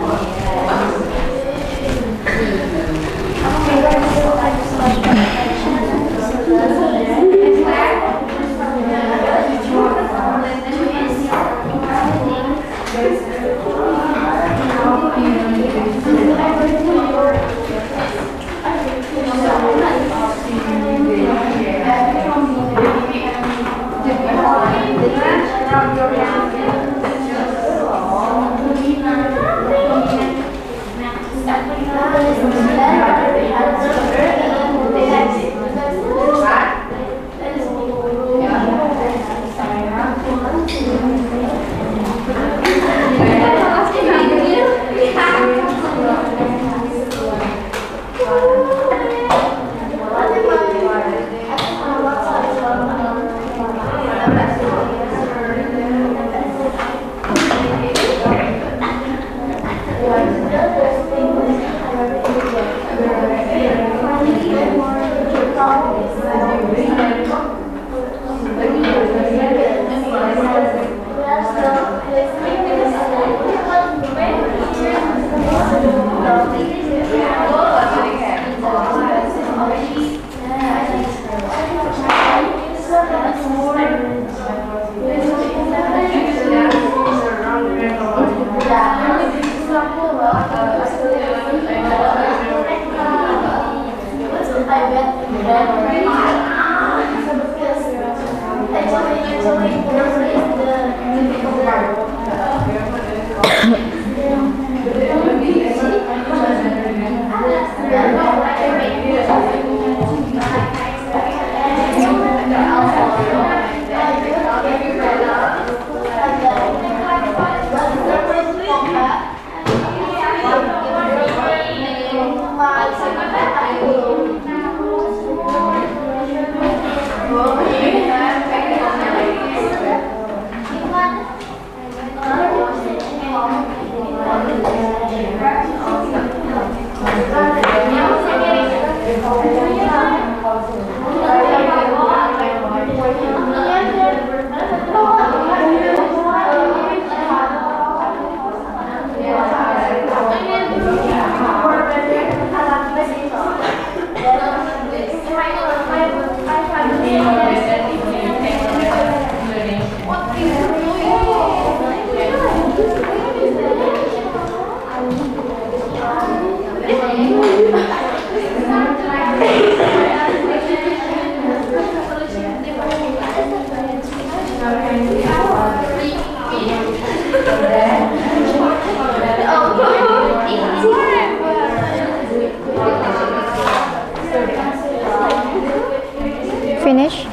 Finish.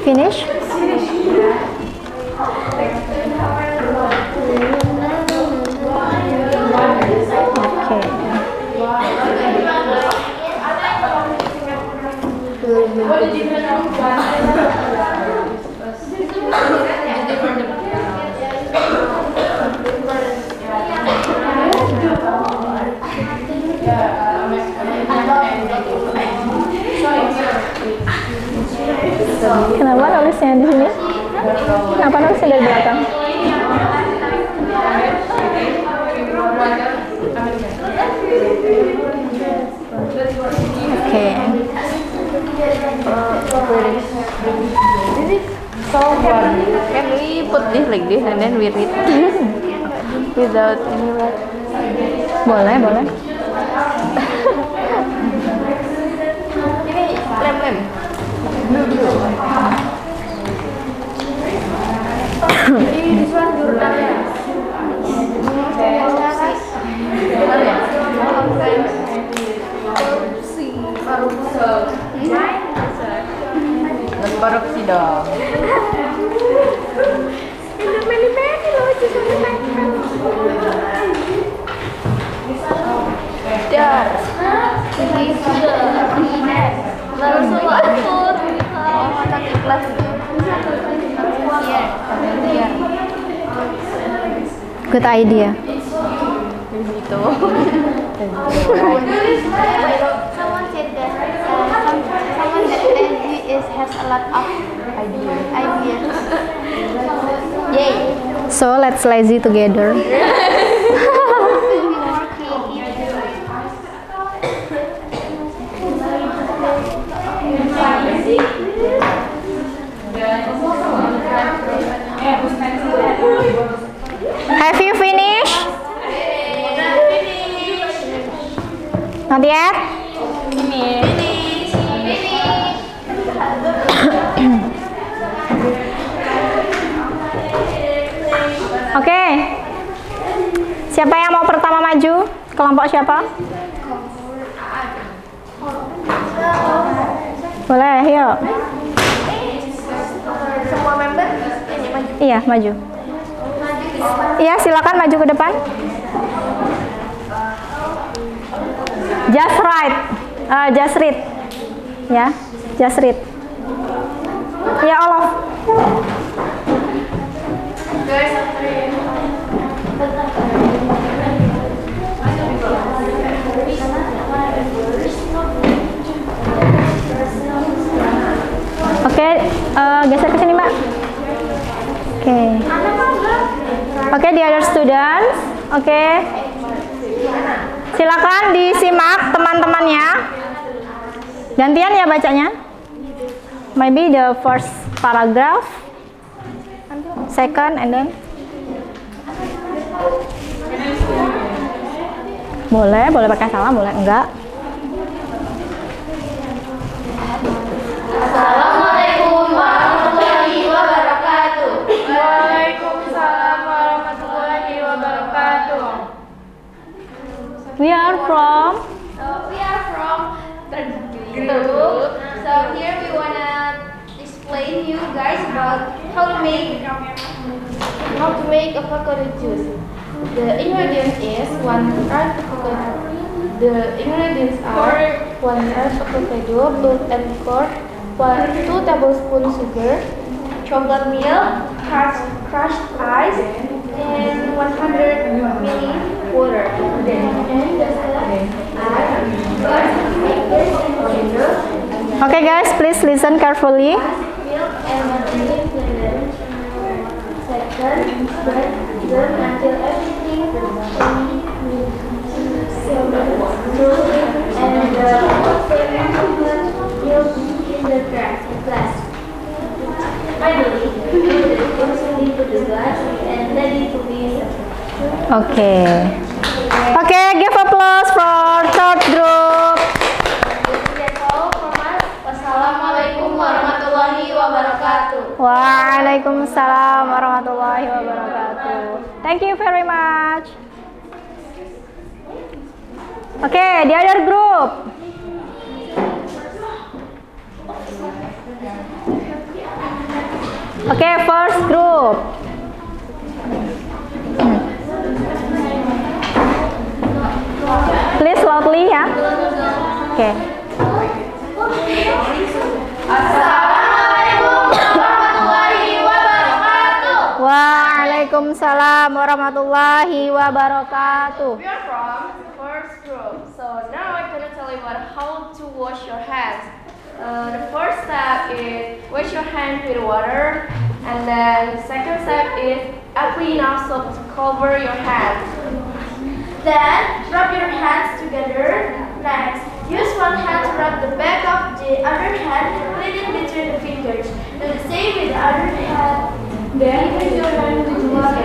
Finish. Kenapa nulisnya di sini? Kenapa nulisnya dari belakang? Oke. This is so fun. Can we put this like this and then we read without any word? Boleh, boleh. Ini lem-lem. This one jurnalnya. Korupsi dong. Good idea. Gitu. Someone said that someone that has a lot of ideas. Yay! So let's lazy together. Have you finished? Not yet? Oke. Siapa yang mau pertama maju? Kelompok siapa? Boleh, yuk. Semua member ini maju. Iya, maju. Iya, silakan maju ke depan. Just right. Just read. Ya, just read. Ya, Olof. Oke, geser ke sini, Mbak. Oke. Oke, the other students. Oke. Silakan disimak teman-temannya. Gantian ya bacanya. Maybe the first paragraph, second, and then. Boleh pakai salam, boleh enggak. Assalamualaikum warahmatullahi wabarakatuh. Waalaikumsalam warahmatullahi wabarakatuh. We are from. We are from third group. So here we wanna explain you guys about how to make avocado juice. The ingredients is 1 earth avocado. The ingredients are 1 earth avocado, milk and curd, 2 tablespoons sugar, chocolate milk, crushed ice, and 100 ml water. Okay, guys, please listen carefully. Milk and blender. Second, spread until everything smooth and milk in the glass. Finally, put the glass and let it Okay. Okay, give applause for third group. That's all from us. Wassalamualaikum warahmatullahi wabarakatuh. Waalaikumsalam warahmatullahi wabarakatuh. Thank you very much. Okay, the other group. Okay, first group. Please loudly ya. Okay. Assalamualaikum warahmatullahi wabarakatuh. Waalaikumsalam warahmatullahi wabarakatuh. We are from the first group. So now I'm gonna tell you about how to wash your hands. The first step is wash your hands with water, and then the second step is apply enough soap to cover your hands. Then rub your hands together. Next, use one hand to rub the back of the other hand, cleaning between the fingers. Do the same with the other hand. Then rinse your hands with water.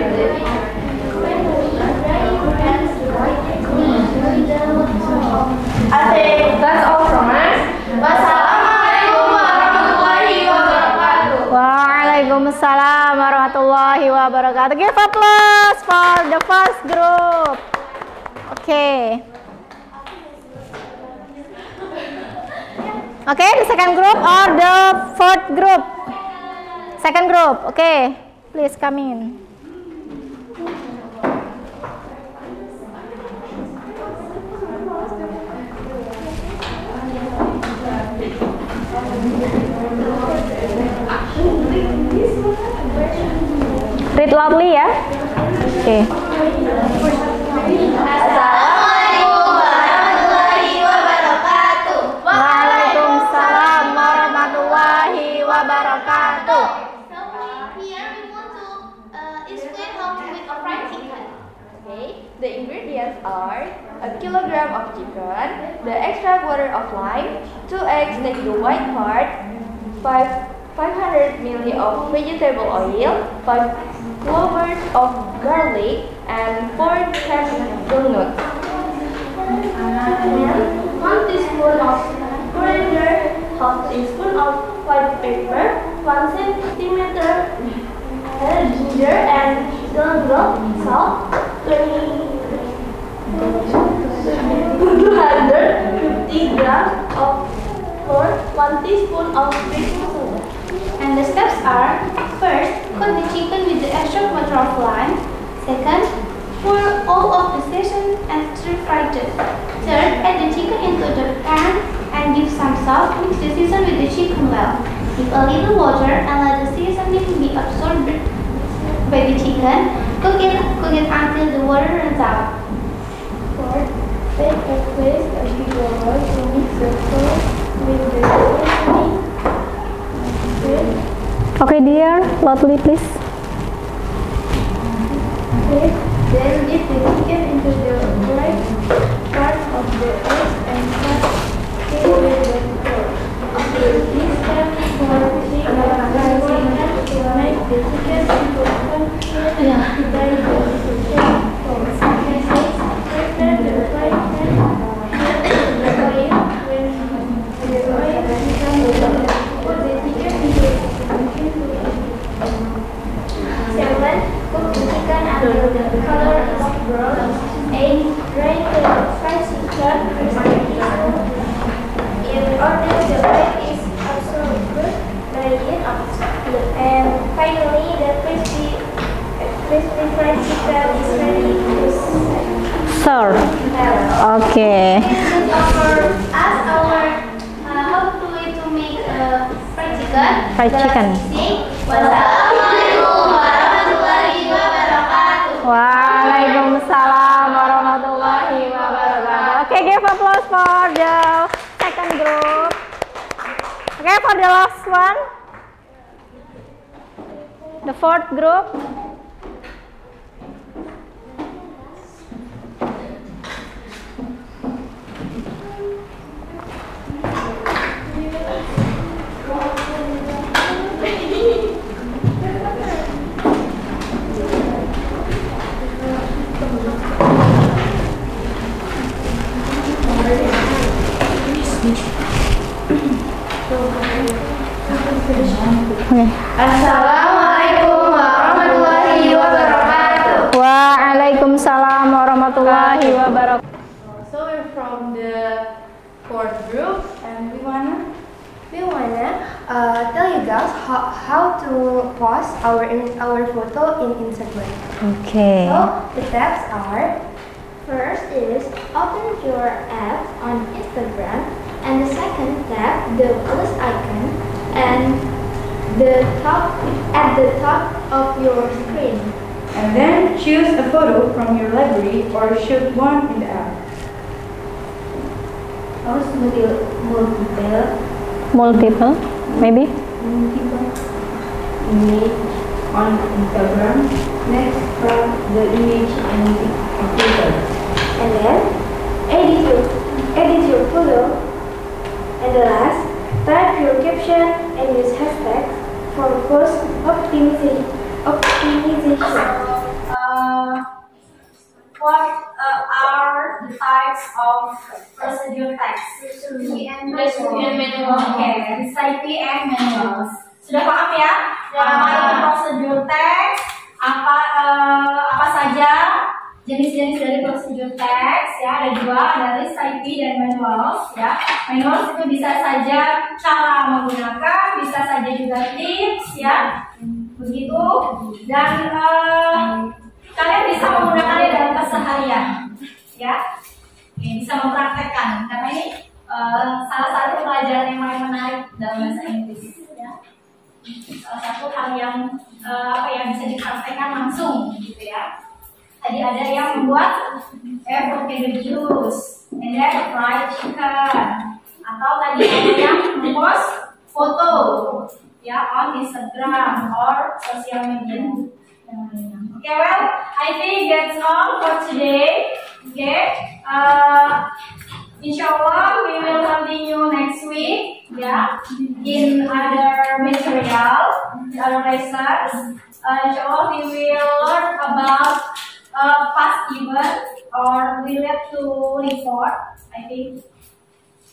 I think that's all from us. Wassalamualaikum warahmatullahi wabarakatuh. Waalaikumsalam warahmatullahi wabarakatuh. Give applause for the first group. Okay. Okay, the second group or the fourth group? Second group. Okay, please come in. Read loudly ya. Okay. Assalamualaikum warahmatullahi wabarakatuh. Waalaikumsalam warahmatullahi wabarakatuh. So here we want to explain how to make a fried chicken. Okay, the ingredients are a kilogram of chicken, the extra water of lime, 2 eggs, take the white part, 500 ml of vegetable oil, 5 cloves of garlic, and 4 walnuts. And 1 teaspoon of coriander, half teaspoon of white pepper, 1 centimeter ginger, and salt, 250 grams of flour, 1 teaspoon of baking soda. And the steps are: first, cook the chicken with the extra water of lime. Second, pour all of the seasoning and stir-fry it. Third, add the chicken into the pan and give some salt. Mix the season with the chicken well. Give a little water and let the seasoning be absorbed by the chicken. Cook it until the water runs out. Fourth, take a place a big bowl to mix the sauce with the seasoning. Okay, dear, loudly please. Okay. Then dip the chicken into the white part of the egg and cut it with the fork. This step for cooking to make the chicken into a prepare the fried pan. The oil when the oil becomes put the chicken into Seven, cook the chicken until the color is brown. 8, drain the fried chicken in order the oil is absorbed by it. And finally, the crispy fried chicken is ready to Serve. Okay. This is our how to make fried chicken. Fried chicken. Wassalamualaikum warahmatullahi wabarakatuh. Waalaikumsalam warahmatullahi wabarakatuh. Okay, give applause for the second group. Okay, for the last one, the fourth group. Nih. Assalamualaikum warahmatullahi wabarakatuh. Waalaikumsalam warahmatullahi wabarakatuh. So we're from the fourth group, and we wanna tell you guys how to post our photo in Instagram. Okay. So the steps are: first is open your app on Instagram, and the second tab the plus icon and at the top of your screen. and then choose a photo from your library or shoot one in the app. Multiple, maybe. Image on Instagram. Next, from the image and filter. And then edit your photo. And the last, type your caption and use hashtags for post optimization. What are the types of procedure text? Recipe and manual. Okay, recipe and manuals. Sudah paham ya? Apa itu procedure text? Apa saja jenis-jenis dari procedure text? Ya, ada dua, ada recipe dan manuals. Ya, manuals itu bisa saja cara menggunakan, bisa saja juga tips. Ya, begitu. Dan kalian bisa menggunakannya dalam keseharian, ya. Oke, bisa mempraktekkan karena ini salah satu pelajaran yang paling menarik dalam bahasa Inggris, ya. Salah satu hal yang bisa dipraktekkan langsung, gitu ya. Tadi ada yang membuat avocado juice, and then fried chicken, atau tadi ada yang mempost foto, ya, on Instagram or social media. Okay, well, I think that's all for today. Okay, inshallah we will continue next week. Yeah, in other material, other lessons. Inshallah we will learn about past event or relate to report. I think.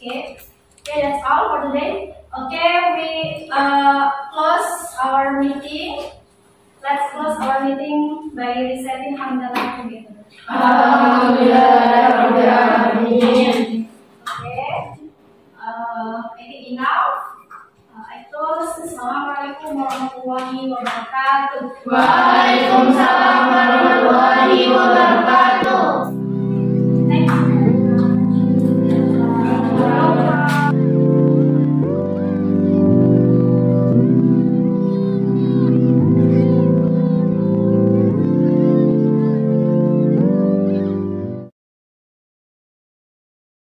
Okay, that's all for today. Okay, we close our meeting. Let's close our meeting by reciting Hamdalah together. Alhamdulillah. Okay. I think enough. I close. Assalamualaikum warahmatullahi wabarakatuh. Waalaikumsalam.